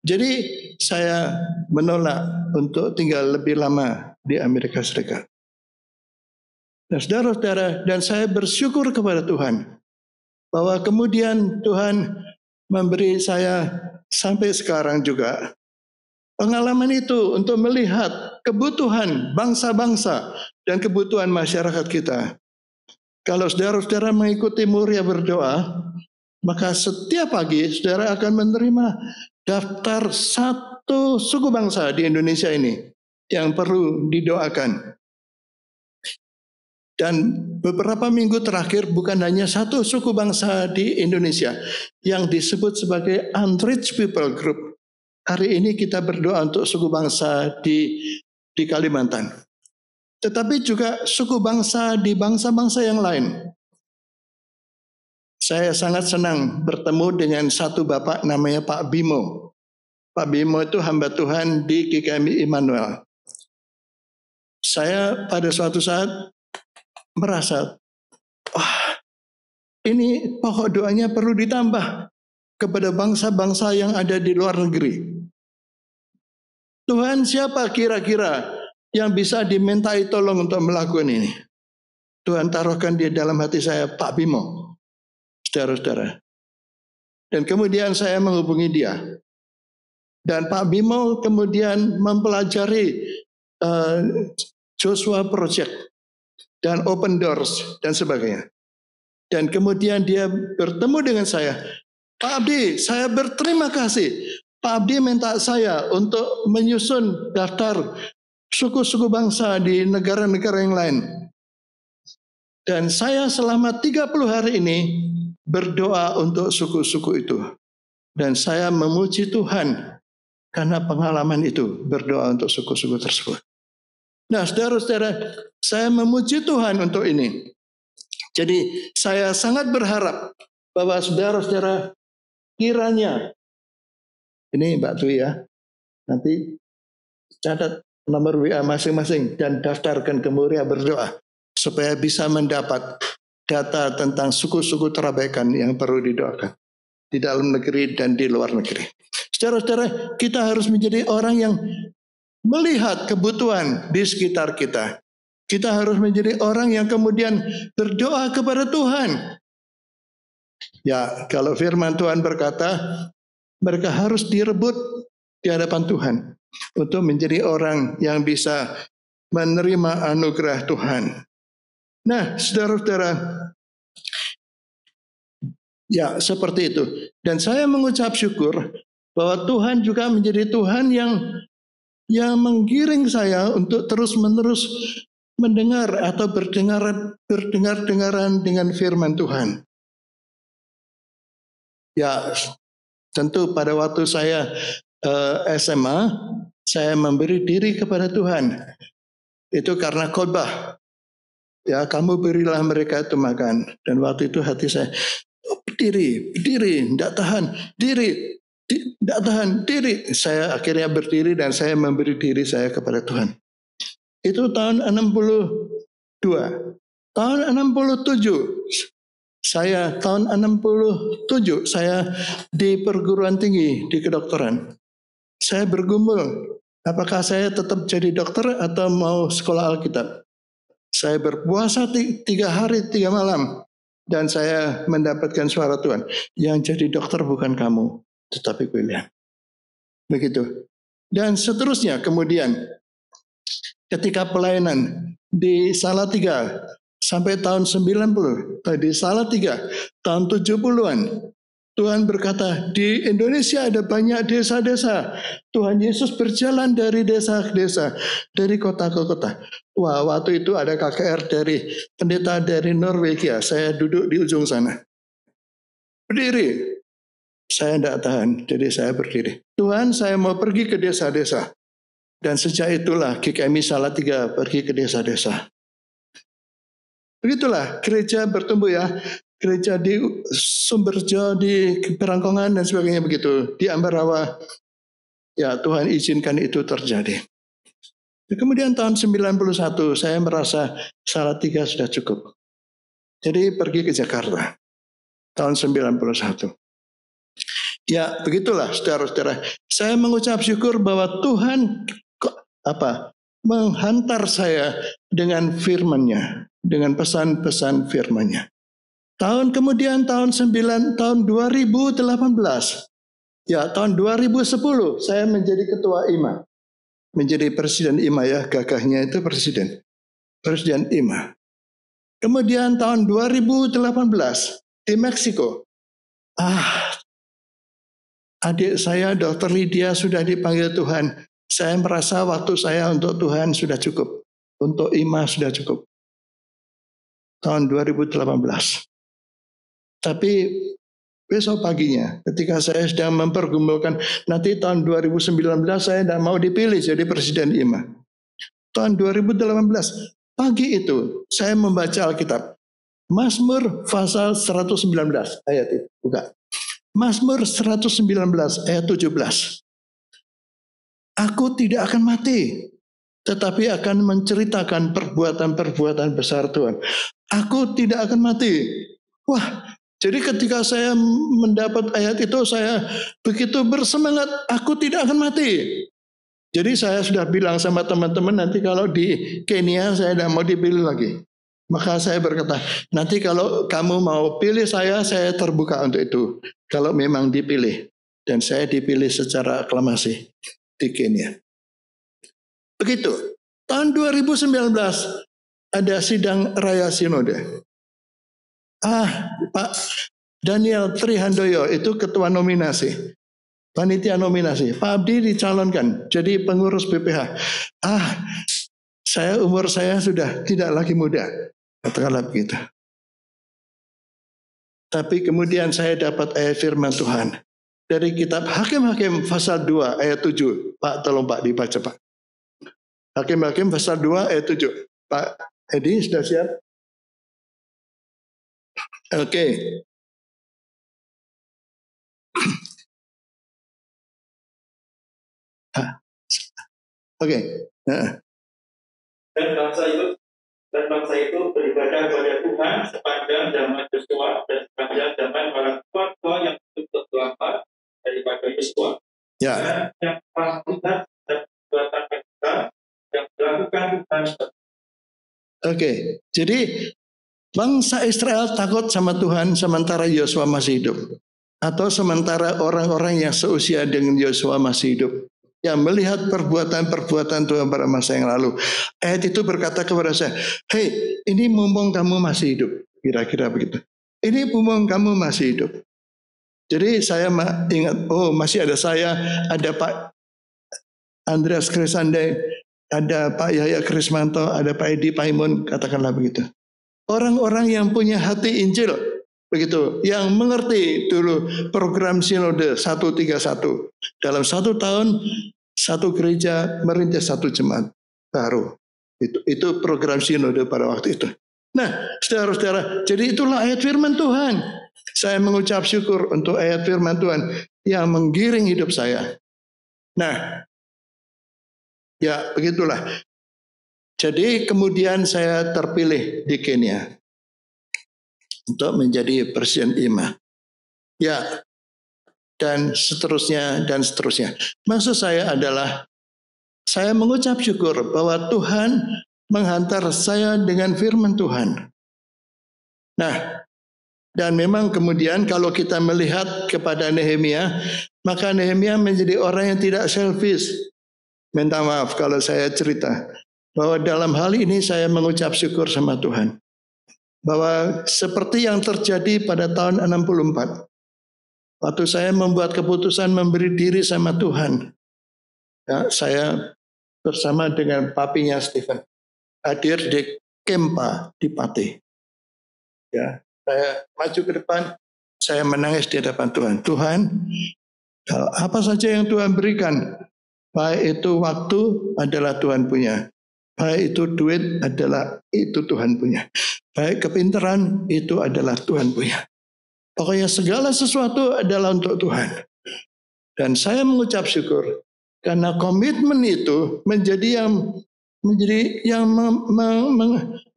Jadi saya menolak untuk tinggal lebih lama di Amerika Serikat. Nah, saudara-saudara, dan saya bersyukur kepada Tuhan bahwa kemudian Tuhan memberi saya sampai sekarang juga pengalaman itu untuk melihat kebutuhan bangsa-bangsa dan kebutuhan masyarakat kita. Kalau saudara-saudara mengikuti Muria berdoa, maka setiap pagi saudara akan menerima daftar satu suku bangsa di Indonesia ini yang perlu didoakan. Dan beberapa minggu terakhir bukan hanya satu suku bangsa di Indonesia yang disebut sebagai Unreached People Group. Hari ini kita berdoa untuk suku bangsa di Kalimantan. Tetapi juga suku bangsa di bangsa-bangsa yang lain. Saya sangat senang bertemu dengan satu bapak namanya Pak Bimo. Pak Bimo itu hamba Tuhan di GKMI Immanuel. Saya pada suatu saat merasa, ini pokok doanya perlu ditambah kepada bangsa-bangsa yang ada di luar negeri. Tuhan, siapa kira-kira yang bisa dimintai tolong untuk melakukan ini? Tuhan taruhkan di dalam hati saya Pak Bimo, saudara-saudara. Dan kemudian saya menghubungi dia. Dan Pak Bimo kemudian mempelajari Joshua Project dan Open Doors dan sebagainya. Dan kemudian dia bertemu dengan saya. Pak Abdi, saya berterima kasih. Pak Abdi minta saya untuk menyusun daftar suku-suku bangsa di negara-negara yang lain. Dan saya selama 30 hari ini berdoa untuk suku-suku itu. Dan saya memuji Tuhan karena pengalaman itu, berdoa untuk suku-suku tersebut. Nah, saudara-saudara, saya memuji Tuhan untuk ini. Jadi saya sangat berharap bahwa saudara-saudara kiranya, ini Mbak Tui ya, nanti catat nomor WA masing-masing dan daftarkan ke Muria Berdoa supaya bisa mendapat data tentang suku-suku terabaikan yang perlu didoakan di dalam negeri dan di luar negeri. Saudara-saudara, kita harus menjadi orang yang melihat kebutuhan di sekitar kita. Kita harus menjadi orang yang kemudian berdoa kepada Tuhan. Ya, kalau firman Tuhan berkata, mereka harus direbut di hadapan Tuhan untuk menjadi orang yang bisa menerima anugerah Tuhan. Nah, saudara-saudara, ya seperti itu. Dan saya mengucap syukur bahwa Tuhan juga menjadi Tuhan yang menggiring saya untuk terus-menerus mendengar atau berdengar-dengaran dengan firman Tuhan. Ya, tentu pada waktu saya SMA, saya memberi diri kepada Tuhan. Itu karena khotbah. Ya, kamu berilah mereka itu makan. Dan waktu itu hati saya, berdiri, tidak tahan, diri, tidak tahan, diri. Saya akhirnya berdiri dan saya memberi diri saya kepada Tuhan. Itu tahun 62. Tahun 67, tahun 67 saya di perguruan tinggi di kedokteran. Saya bergumul, apakah saya tetap jadi dokter atau mau sekolah Alkitab. Saya berpuasa 3 hari 3 malam dan saya mendapatkan suara Tuhan. Yang jadi dokter bukan kamu, tetapi William. Begitu. Dan seterusnya kemudian ketika pelayanan di Salatiga sampai tahun 90, di Salatiga tahun 70-an, Tuhan berkata, di Indonesia ada banyak desa-desa. Tuhan Yesus berjalan dari desa ke desa, dari kota ke kota. Wah, waktu itu ada KKR dari pendeta dari Norwegia. Saya duduk di ujung sana. Berdiri. Saya tidak tahan, jadi saya berdiri. Tuhan, saya mau pergi ke desa-desa. Dan sejak itulah GKMI Salatiga pergi ke desa-desa. Begitulah gereja bertumbuh ya. Gereja di Sumberjo, di Perangkongan dan sebagainya begitu. Di Ambarawa, ya Tuhan izinkan itu terjadi. Kemudian tahun 91 saya merasa Salatiga sudah cukup. Jadi pergi ke Jakarta. Tahun 91. Ya begitulah saudara-saudara. Saya mengucap syukur bahwa Tuhan menghantar saya dengan firman-Nya, dengan pesan-pesan firman-Nya. Tahun 2018, ya tahun 2010 saya menjadi ketua IMA, menjadi presiden IMA ya, gagahnya itu presiden IMA. Kemudian tahun 2018 di Meksiko, adik saya Dr. Lydia sudah dipanggil Tuhan. Saya merasa waktu saya untuk Tuhan sudah cukup, untuk IMA sudah cukup. tahun 2018. Tapi besok paginya ketika saya sedang mempergumulkan nanti tahun 2019 saya tidak mau dipilih jadi presiden IMA. Tahun 2018 pagi itu saya membaca Alkitab. Mazmur pasal 119 ayat itu. Buka. Mazmur 119 ayat 17. Aku tidak akan mati, tetapi akan menceritakan perbuatan-perbuatan besar Tuhan. Aku tidak akan mati. Wah, jadi ketika saya mendapat ayat itu saya begitu bersemangat, aku tidak akan mati. Jadi saya sudah bilang sama teman-teman nanti kalau di Kenya saya tidak mau dipilih lagi. Maka saya berkata, nanti kalau kamu mau pilih saya terbuka untuk itu. Kalau memang dipilih. Dan saya dipilih secara aklamasi di Kenya. Begitu. Tahun 2019 ada sidang Raya Sinode. Pak Daniel Trihandoyo itu ketua nominasi. Panitia nominasi, Pak Abdi dicalonkan jadi pengurus BPH. Umur saya sudah tidak lagi muda, katakanlah begitu. Tapi kemudian saya dapat ayat firman Tuhan dari kitab Hakim-Hakim pasal 2 ayat 7. Pak, tolong Pak dibaca Pak. Hakim-Hakim pasal 2 ayat 7. Pak Edi sudah siap? Oke. Oke. Dan bangsa itu beribadah kepada Tuhan sepanjang zaman Yosua dan sepanjang zaman para tua yang hidup terdapat daripada Yosua. Ya. Dan yang telah melihat dan perbuatan mereka yang dilakukan Tuhan. Oke. Jadi bangsa Israel takut sama Tuhan sementara Yosua masih hidup. Atau sementara orang-orang yang seusia dengan Yosua masih hidup. Yang melihat perbuatan-perbuatan Tuhan pada masa yang lalu. Ayat itu berkata kepada saya, hei, ini mumpung kamu masih hidup. Kira-kira begitu. Ini mumpung kamu masih hidup. Jadi saya ingat, masih ada saya, ada Pak Andreas Kresande, ada Pak Yahya Krismanto, ada Pak Edi Paimun, katakanlah begitu. Orang-orang yang punya hati Injil, begitu, yang mengerti dulu program Sinode 131. Dalam 1 tahun, 1 gereja merintis 1 jemaat baru. Itu program Sinode pada waktu itu. Nah, saudara-saudara, jadi itulah ayat firman Tuhan. Saya mengucap syukur untuk ayat firman Tuhan yang menggiring hidup saya. Nah, ya begitulah. Jadi kemudian saya terpilih di Kenya untuk menjadi presiden IMA. Ya, dan seterusnya dan seterusnya. Maksud saya adalah saya mengucap syukur bahwa Tuhan menghantar saya dengan firman Tuhan. Nah, dan memang kemudian kalau kita melihat kepada Nehemia, maka Nehemia menjadi orang yang tidak selfish. Minta maaf kalau saya cerita bahwa dalam hal ini saya mengucap syukur sama Tuhan. Bahwa seperti yang terjadi pada tahun 64. Waktu saya membuat keputusan memberi diri sama Tuhan. Ya, saya bersama dengan papinya Stephen hadir di Kempa di Pati. Ya, saya maju ke depan, saya menangis di hadapan Tuhan. Tuhan, apa saja yang Tuhan berikan, baik itu waktu adalah Tuhan punya. Baik itu duit adalah itu Tuhan punya. Baik kepintaran itu adalah Tuhan punya. Pokoknya segala sesuatu adalah untuk Tuhan. Dan saya mengucap syukur karena komitmen itu menjadi yang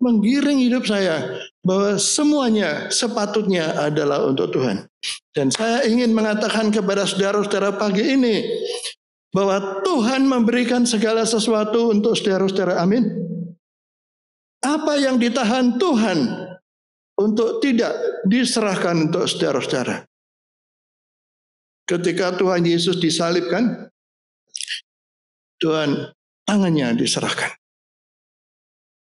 menggiring hidup saya bahwa semuanya sepatutnya adalah untuk Tuhan. Dan saya ingin mengatakan kepada saudara-saudara pagi ini bahwa Tuhan memberikan segala sesuatu untuk saudara-saudara. Amin. Apa yang ditahan Tuhan untuk tidak diserahkan untuk saudara-saudara. Ketika Tuhan Yesus disalibkan, Tuhan tangannya diserahkan.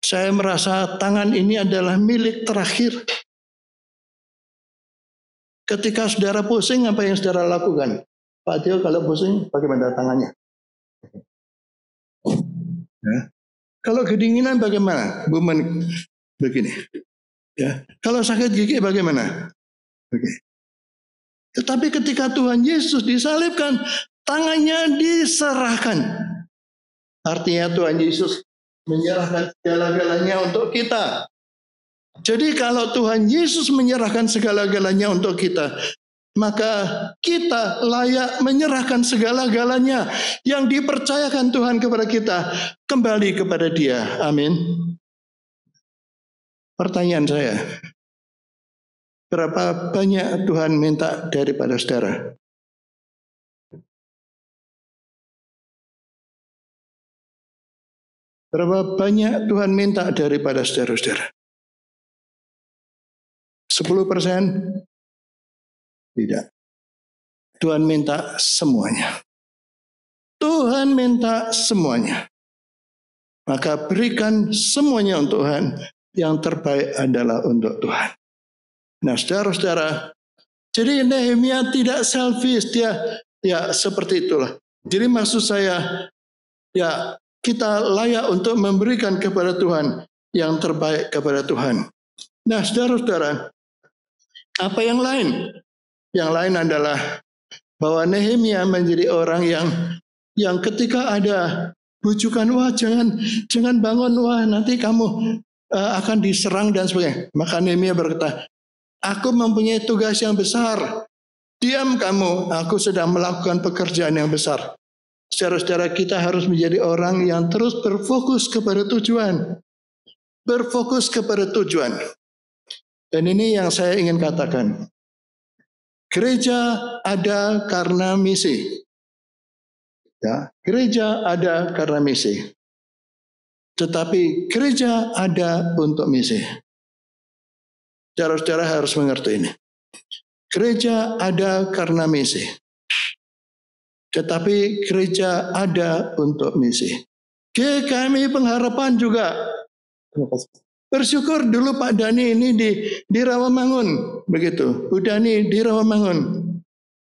Saya merasa tangan ini adalah milik terakhir. Ketika saudara pusing, apa yang saudara lakukan? Pak Tio kalau pusing, bagaimana tangannya? Ya. Kalau kedinginan bagaimana? Bumen begini. Ya, kalau sakit gigi bagaimana? Oke. Tetapi ketika Tuhan Yesus disalibkan, tangannya diserahkan. Artinya Tuhan Yesus menyerahkan segala-galanya untuk kita. Jadi kalau Tuhan Yesus menyerahkan segala-galanya untuk kita, maka kita layak menyerahkan segala-galanya yang dipercayakan Tuhan kepada kita kembali kepada Dia. Amin. Pertanyaan saya, berapa banyak Tuhan minta daripada saudara? Berapa banyak Tuhan minta daripada saudara-saudara? 10%? Tidak. Tuhan minta semuanya. Tuhan minta semuanya. Maka berikan semuanya untuk Tuhan. Yang terbaik adalah untuk Tuhan. Nah, saudara-saudara, jadi Nehemia tidak selfish, dia ya seperti itulah. Jadi maksud saya, ya kita layak untuk memberikan kepada Tuhan yang terbaik kepada Tuhan. Nah, saudara-saudara, apa yang lain? Yang lain adalah bahwa Nehemia menjadi orang yang ketika ada bujukan, wah jangan bangun, wah nanti kamu akan diserang dan sebagainya. Maka Nehemia berkata, aku mempunyai tugas yang besar. Diam kamu, aku sedang melakukan pekerjaan yang besar. Saudara-saudara, kita harus menjadi orang yang terus berfokus kepada tujuan. Berfokus kepada tujuan. Dan ini yang saya ingin katakan. Gereja ada karena misi. Ya, gereja ada karena misi. Tetapi gereja ada untuk misi. Saudara-saudara harus mengerti ini. Gereja ada karena misi. Tetapi gereja ada untuk misi. GKMI Pengharapan juga. Bersyukur dulu Pak Dani ini di Rawamangun. Begitu. Bu Dani di Rawamangun.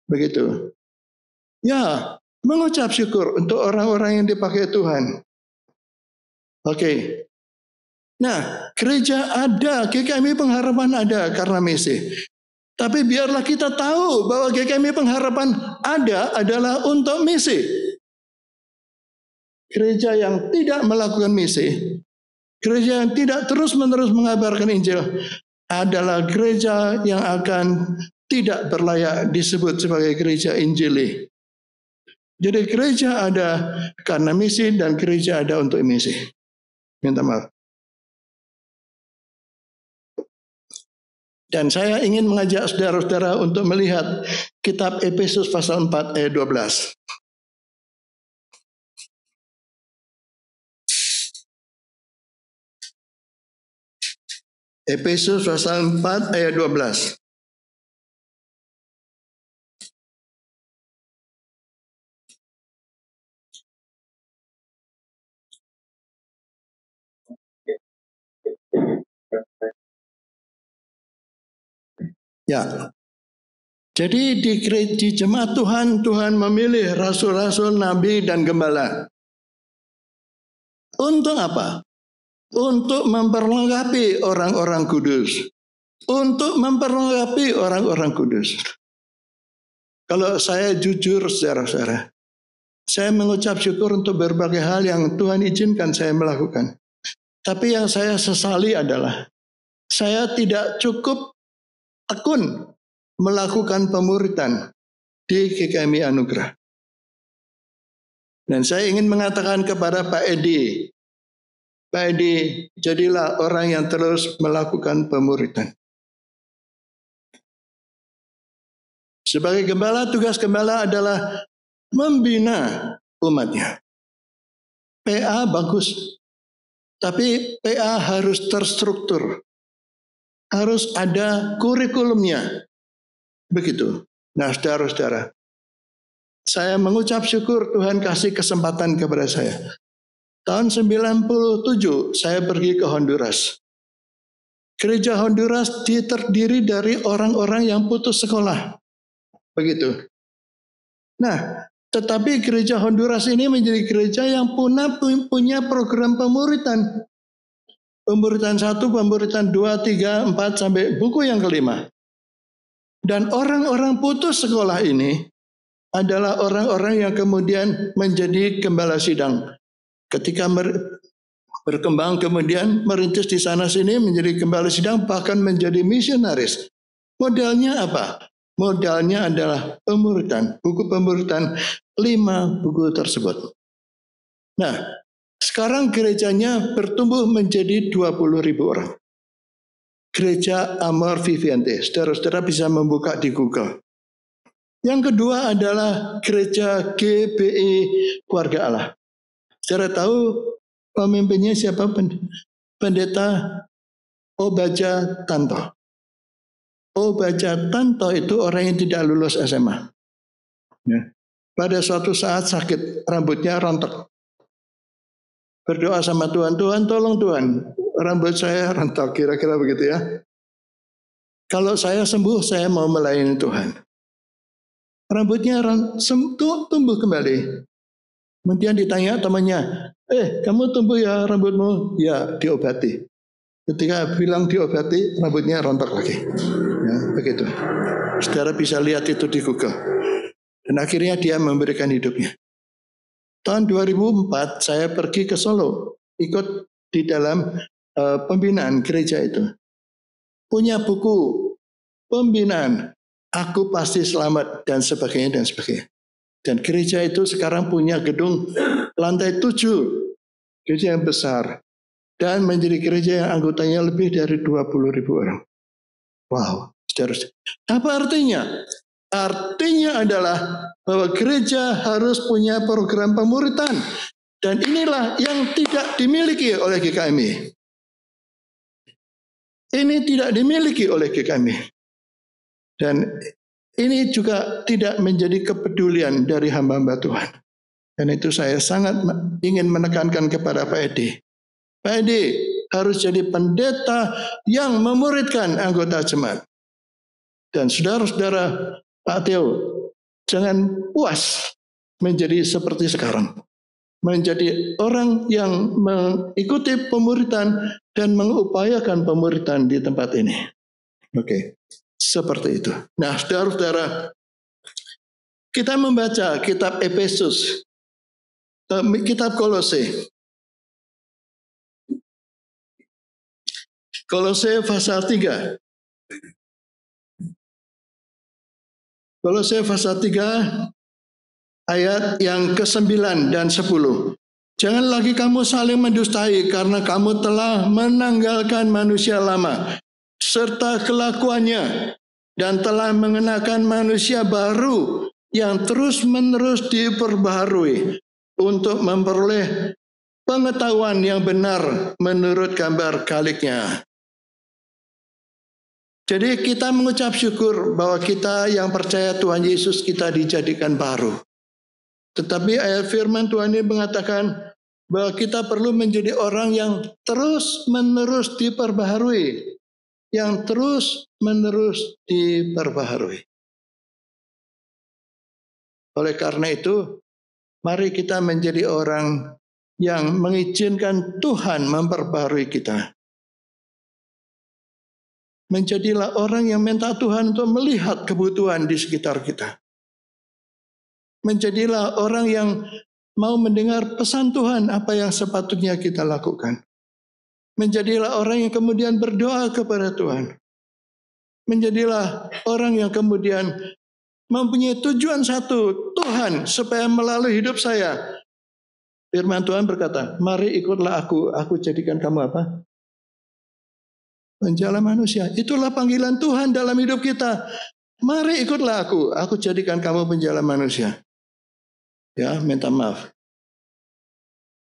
Begitu. Ya, mengucap syukur untuk orang-orang yang dipakai Tuhan. Oke. Nah, gereja ada, GKMI Pengharapan ada karena misi. Tapi biarlah kita tahu bahwa GKMI Pengharapan ada adalah untuk misi. Gereja yang tidak melakukan misi, gereja yang tidak terus-menerus mengabarkan Injil adalah gereja yang akan tidak berlayak disebut sebagai gereja Injili. Jadi gereja ada karena misi dan gereja ada untuk misi. Minta maaf. Dan saya ingin mengajak saudara-saudara untuk melihat kitab Efesus pasal 4 ayat 12. Efesus pasal 4 ayat 12. Ya. Jadi di jemaat Tuhan, Tuhan memilih rasul-rasul, nabi dan gembala. Untuk apa? Untuk memperlengkapi orang-orang kudus. Untuk memperlengkapi orang-orang kudus. Kalau saya jujur, saudara-saudara, saya mengucap syukur untuk berbagai hal yang Tuhan izinkan saya melakukan. Tapi yang saya sesali adalah saya tidak cukup tekun melakukan pemuritan di GKMI Anugerah. Dan saya ingin mengatakan kepada Pak Edi, Pak Edi, jadilah orang yang terus melakukan pemuritan. Sebagai gembala, tugas gembala adalah membina umatnya. PA bagus, tapi PA harus terstruktur. Harus ada kurikulumnya. Begitu. Nah, saudara-saudara, saya mengucap syukur Tuhan kasih kesempatan kepada saya. Tahun 97 saya pergi ke Honduras. Gereja Honduras terdiri dari orang-orang yang putus sekolah. Begitu. Nah, tetapi gereja Honduras ini menjadi gereja yang punya program pemuritan. Pemberitaan 1, pemberitaan 2, 3, 4 sampai buku yang kelima. Dan orang-orang putus sekolah ini adalah orang-orang yang kemudian menjadi gembala sidang. Ketika berkembang kemudian merintis di sana sini menjadi gembala sidang, bahkan menjadi misionaris. Modalnya apa? Modalnya adalah pemberitaan, buku pemberitaan 5 buku tersebut. Nah, sekarang gerejanya bertumbuh menjadi 20.000 orang. Gereja Amor Viviente. Saudara-saudara bisa membuka di Google. Yang kedua adalah gereja GBI Keluarga Allah. Saudara tahu pemimpinnya siapa? Pendeta Obaja Tanto. Obaja Tanto itu orang yang tidak lulus SMA. Ya. Pada suatu saat sakit, rambutnya rontok. Berdoa sama Tuhan, Tuhan tolong Tuhan, rambut saya rontok, kira-kira begitu ya. Kalau saya sembuh, saya mau melayani Tuhan. Rambutnya tumbuh kembali. Kemudian ditanya temannya, kamu tumbuh ya rambutmu? Ya, diobati. Ketika bilang diobati, rambutnya rontok lagi. Ya, begitu. Saudara bisa lihat itu di Google. Dan akhirnya dia memberikan hidupnya. Tahun 2004 saya pergi ke Solo, ikut di dalam pembinaan gereja itu. Punya buku pembinaan, Aku Pasti Selamat dan sebagainya dan sebagainya. Dan gereja itu sekarang punya gedung lantai 7, gereja yang besar. Dan menjadi gereja yang anggotanya lebih dari 20.000 orang. Wow, saudara. Apa artinya? Artinya adalah bahwa gereja harus punya program pemuritan. Dan inilah yang tidak dimiliki oleh GKMI. Ini tidak dimiliki oleh GKMI. Dan ini juga tidak menjadi kepedulian dari hamba-hamba Tuhan. Dan itu saya sangat ingin menekankan kepada Pak Edi. Pak Edi harus jadi pendeta yang memuridkan anggota jemaat. Dan saudara-saudara Pak Theo, jangan puas menjadi seperti sekarang. Menjadi orang yang mengikuti pemuritan dan mengupayakan pemuritan di tempat ini. Oke, seperti itu. Nah, saudara-saudara, kita membaca kitab Efesus, kitab Kolose. Kolose pasal 3. Kolose pasal 3 ayat yang ke-9 dan 10. Jangan lagi kamu saling mendustai karena kamu telah menanggalkan manusia lama serta kelakuannya dan telah mengenakan manusia baru yang terus-menerus diperbaharui untuk memperoleh pengetahuan yang benar menurut gambar kaliknya. Jadi kita mengucap syukur bahwa kita yang percaya Tuhan Yesus kita dijadikan baru. Tetapi ayat firman Tuhan ini mengatakan bahwa kita perlu menjadi orang yang terus-menerus diperbaharui. Yang terus-menerus diperbaharui. Oleh karena itu, mari kita menjadi orang yang mengizinkan Tuhan memperbaharui kita. Menjadilah orang yang minta Tuhan untuk melihat kebutuhan di sekitar kita. Menjadilah orang yang mau mendengar pesan Tuhan apa yang sepatutnya kita lakukan. Menjadilah orang yang kemudian berdoa kepada Tuhan. Menjadilah orang yang kemudian mempunyai tujuan satu, Tuhan, supaya melalui hidup saya. Firman Tuhan berkata, mari ikutlah aku jadikan kamu apa? Penjala manusia. Itulah panggilan Tuhan dalam hidup kita. Mari ikutlah aku jadikan kamu penjala manusia. Ya, minta maaf.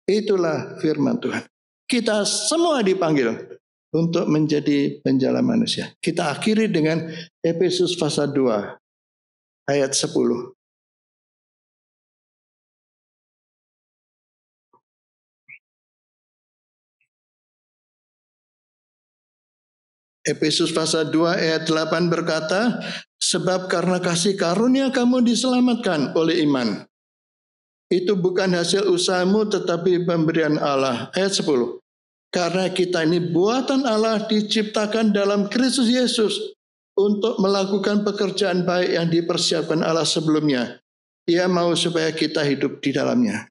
Itulah firman Tuhan. Kita semua dipanggil untuk menjadi penjala manusia. Kita akhiri dengan Efesus pasal 2 ayat 10. Efesus pasal 2 ayat 8 berkata, sebab karena kasih karunia kamu diselamatkan oleh iman. Itu bukan hasil usahamu tetapi pemberian Allah. Ayat 10. Karena kita ini buatan Allah, diciptakan dalam Kristus Yesus untuk melakukan pekerjaan baik yang dipersiapkan Allah sebelumnya. Dia mau supaya kita hidup di dalamnya.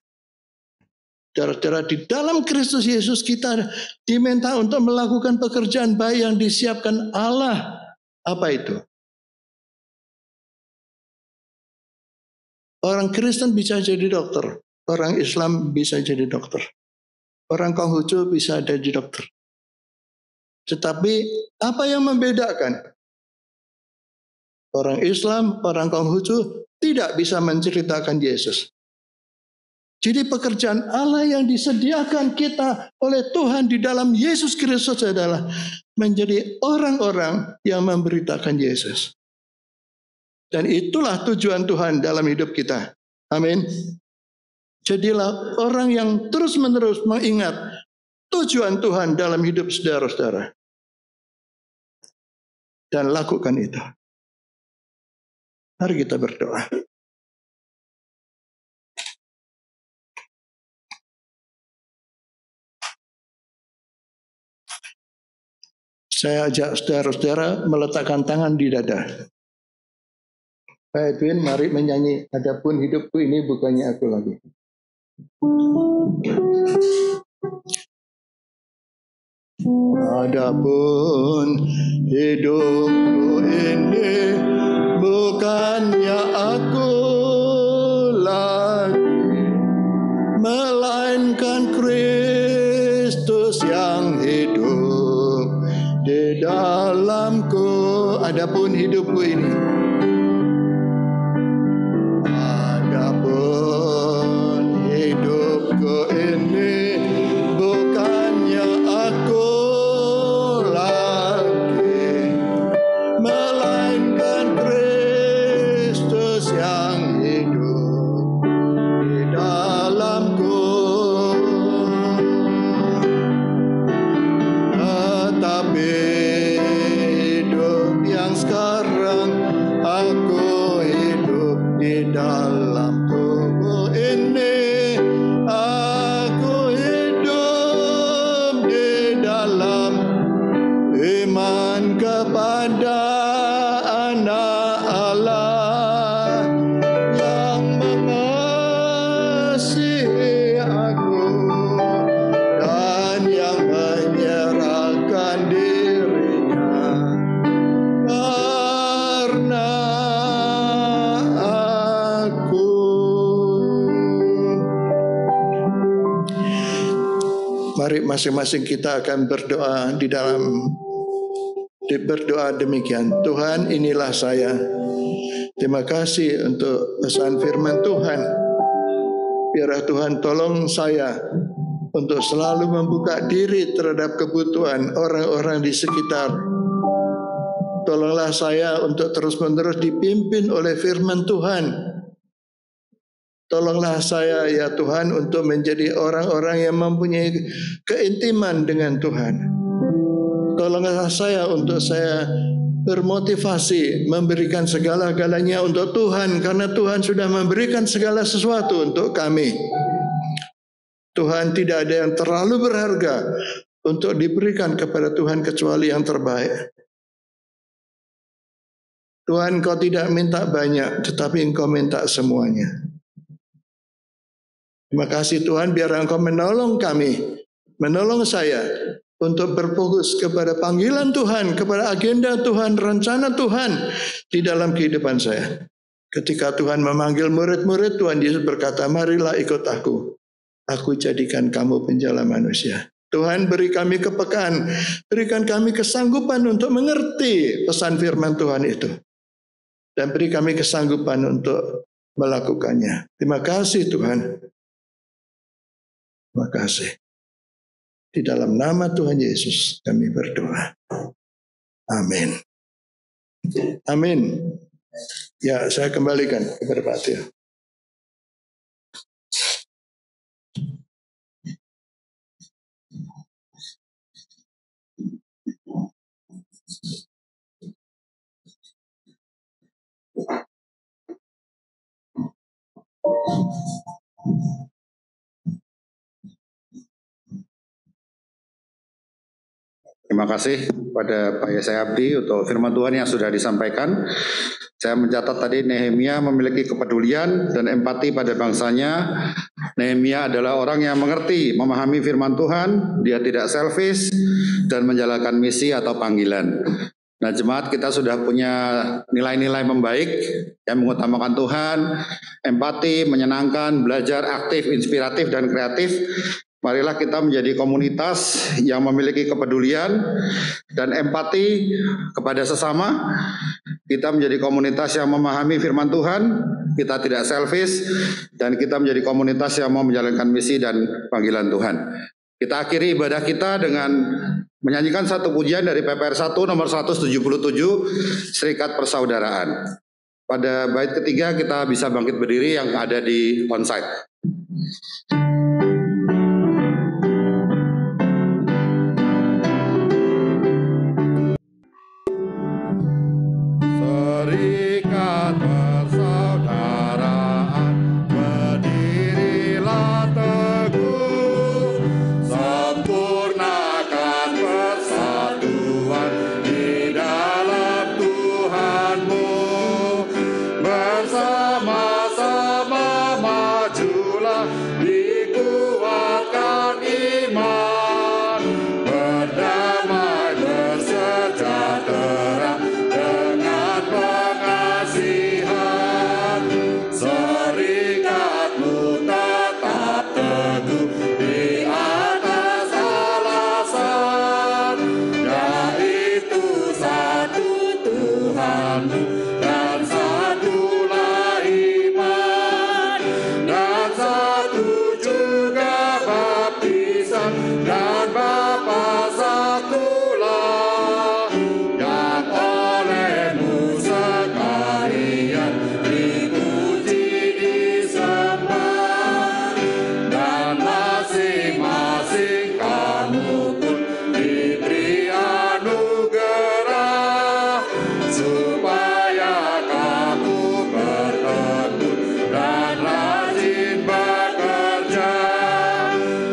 Saudara-saudara, di dalam Kristus Yesus kita diminta untuk melakukan pekerjaan baik yang disiapkan Allah. Apa itu? Orang Kristen bisa jadi dokter, orang Islam bisa jadi dokter, orang Konghucu bisa jadi dokter. Tetapi apa yang membedakan? Orang Islam, orang Konghucu tidak bisa menceritakan Yesus. Jadi pekerjaan Allah yang disediakan kita oleh Tuhan di dalam Yesus Kristus adalah menjadi orang-orang yang memberitakan Yesus. Dan itulah tujuan Tuhan dalam hidup kita. Amin. Jadilah orang yang terus-menerus mengingat tujuan Tuhan dalam hidup saudara-saudara. Dan lakukan itu. Mari kita berdoa. Saya ajak saudara-saudara meletakkan tangan di dada. Pak Edwin, mari menyanyi Adapun hidupku ini bukannya aku lagi. Adapun hidupku ini bukannya aku lagi, melainkan Kristus yang hidup di dalamku. Adapun hidupku ini, adapun hidupku ini bukannya aku lagi, melainkan Kristus yang hidup di dalamku. Tetapi hidup yang sekarang aku hidup di dalam tubuh ini, aku hidup di dalam iman kepada Anak Allah yang mengasihi aku dan yang menyerahkan dirinya karena aku. Mari masing-masing kita akan berdoa berdoa demikian. Tuhan, inilah saya. Terima kasih untuk pesan firman Tuhan. Biarlah Tuhan tolong saya untuk selalu membuka diri terhadap kebutuhan orang-orang di sekitar. Tolonglah saya untuk terus-menerus dipimpin oleh firman Tuhan. Tolonglah saya ya Tuhan untuk menjadi orang-orang yang mempunyai keintiman dengan Tuhan. Tolonglah saya untuk saya bermotivasi memberikan segala-galanya untuk Tuhan, karena Tuhan sudah memberikan segala sesuatu untuk kami. Tuhan, tidak ada yang terlalu berharga untuk diberikan kepada Tuhan kecuali yang terbaik. Tuhan, Engkau tidak minta banyak, tetapi Engkau minta semuanya. Terima kasih Tuhan, biar Engkau menolong kami, menolong saya untuk berfokus kepada panggilan Tuhan, kepada agenda Tuhan, rencana Tuhan di dalam kehidupan saya. Ketika Tuhan memanggil murid-murid, Tuhan Yesus berkata, marilah ikut aku. Aku jadikan kamu penjala manusia. Tuhan, beri kami kepekaan, berikan kami kesanggupan untuk mengerti pesan firman Tuhan itu. Dan beri kami kesanggupan untuk melakukannya. Terima kasih Tuhan. Terima kasih. Di dalam nama Tuhan Yesus kami berdoa. Amin. Amin. Ya, saya kembalikan kepada Pak Tio. Terima kasih pada Pak Yesaya Abdi untuk firman Tuhan yang sudah disampaikan. Saya mencatat tadi Nehemia memiliki kepedulian dan empati pada bangsanya. Nehemia adalah orang yang mengerti, memahami firman Tuhan, dia tidak selfish dan menjalankan misi atau panggilan. Nah, jemaat kita sudah punya nilai-nilai membaik yang mengutamakan Tuhan, empati, menyenangkan, belajar, aktif, inspiratif, dan kreatif. Marilah kita menjadi komunitas yang memiliki kepedulian dan empati kepada sesama. Kita menjadi komunitas yang memahami firman Tuhan, kita tidak selfish, dan kita menjadi komunitas yang mau menjalankan misi dan panggilan Tuhan. Kita akhiri ibadah kita dengan menyanyikan satu pujian dari PPR 1 nomor 177, Serikat Persaudaraan. Pada bait ketiga kita bisa bangkit berdiri yang ada di onsite. Serikat persaudaraan, berdirilah teguh, sempurnakan persatuan di dalam Tuhanmu. Bersama-sama majulah, dikuatkan iman, berdamai bersejahtera dengan pengasihan. Serikatmu tetap teguh di atas alasan, yaitu satu Tuhanmu dan satulah iman, dan satu juga baptisan, dan Bapa satulah, yang olehmu sekalian dipuji disembah, dan masing-masing kamu pun diberi anugerah, supaya kamu bertekun dan rajin bekerja.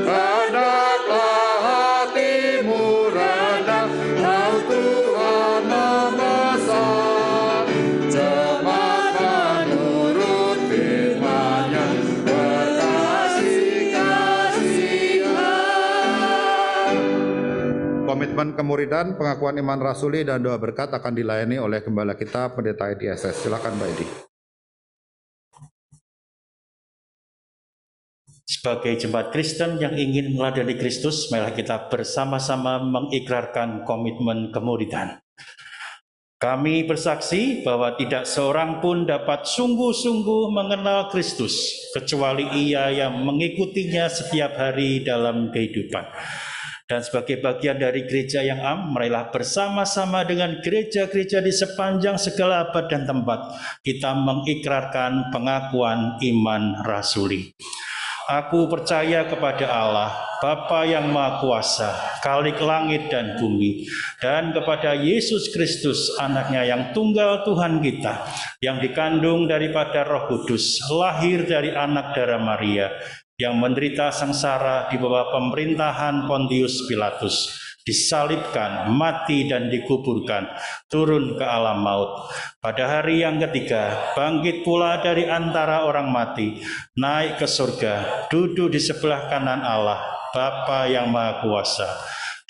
Hendaklah hatimu rendah, tahu Tuhan memesan, cepat menurut firman-Nya, berkasih-kasihan. Komitmen kemuridan, pengakuan iman rasuli, dan doa berkat akan dilayani oleh gembala kita, Pendeta Edi SS. Silakan Pak Edi. Sebagai jemaat Kristen yang ingin meladani Kristus, marilah kita bersama-sama mengikrarkan komitmen kemuridan. Kami bersaksi bahwa tidak seorang pun dapat sungguh-sungguh mengenal Kristus, kecuali ia yang mengikutinya setiap hari dalam kehidupan. Dan sebagai bagian dari gereja yang am, marilah bersama-sama dengan gereja-gereja di sepanjang segala abad dan tempat, kita mengikrarkan pengakuan iman rasuli. Aku percaya kepada Allah, Bapa yang Maha Kuasa, Khalik langit dan bumi, dan kepada Yesus Kristus, anaknya yang tunggal Tuhan kita, yang dikandung daripada Roh Kudus, lahir dari anak darah Maria, yang menderita sengsara di bawah pemerintahan Pontius Pilatus, disalibkan, mati dan dikuburkan, turun ke alam maut. Pada hari yang ketiga, bangkit pula dari antara orang mati, naik ke surga, duduk di sebelah kanan Allah, Bapa yang Maha Kuasa.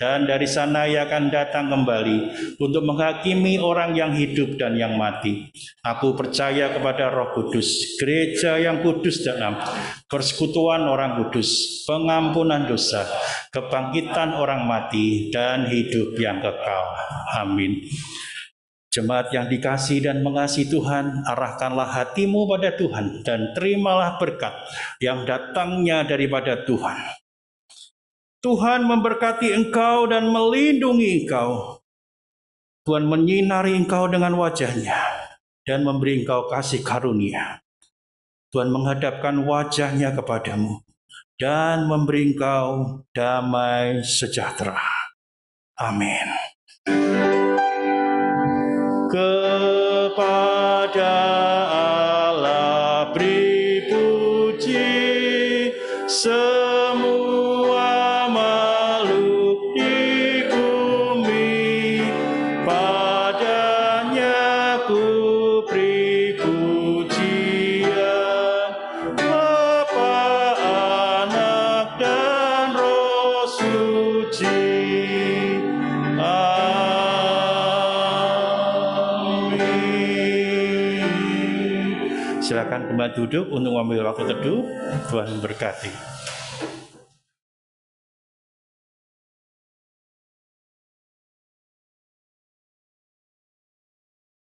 Dan dari sana ia akan datang kembali untuk menghakimi orang yang hidup dan yang mati. Aku percaya kepada Roh Kudus, gereja yang kudus dan am, persekutuan orang kudus, pengampunan dosa, kebangkitan orang mati, dan hidup yang kekal. Amin. Jemaat yang dikasihi dan mengasihi Tuhan, arahkanlah hatimu pada Tuhan dan terimalah berkat yang datangnya daripada Tuhan. Tuhan memberkati engkau dan melindungi engkau. Tuhan menyinari engkau dengan wajah-Nya dan memberi engkau kasih karunia. Tuhan menghadapkan wajah-Nya kepadamu dan memberi engkau damai sejahtera. Amin. Kepada Allah beri puji, semua makhluk di bumi Silakan kembali duduk untuk mengambil waktu teduh. Tuhan memberkati.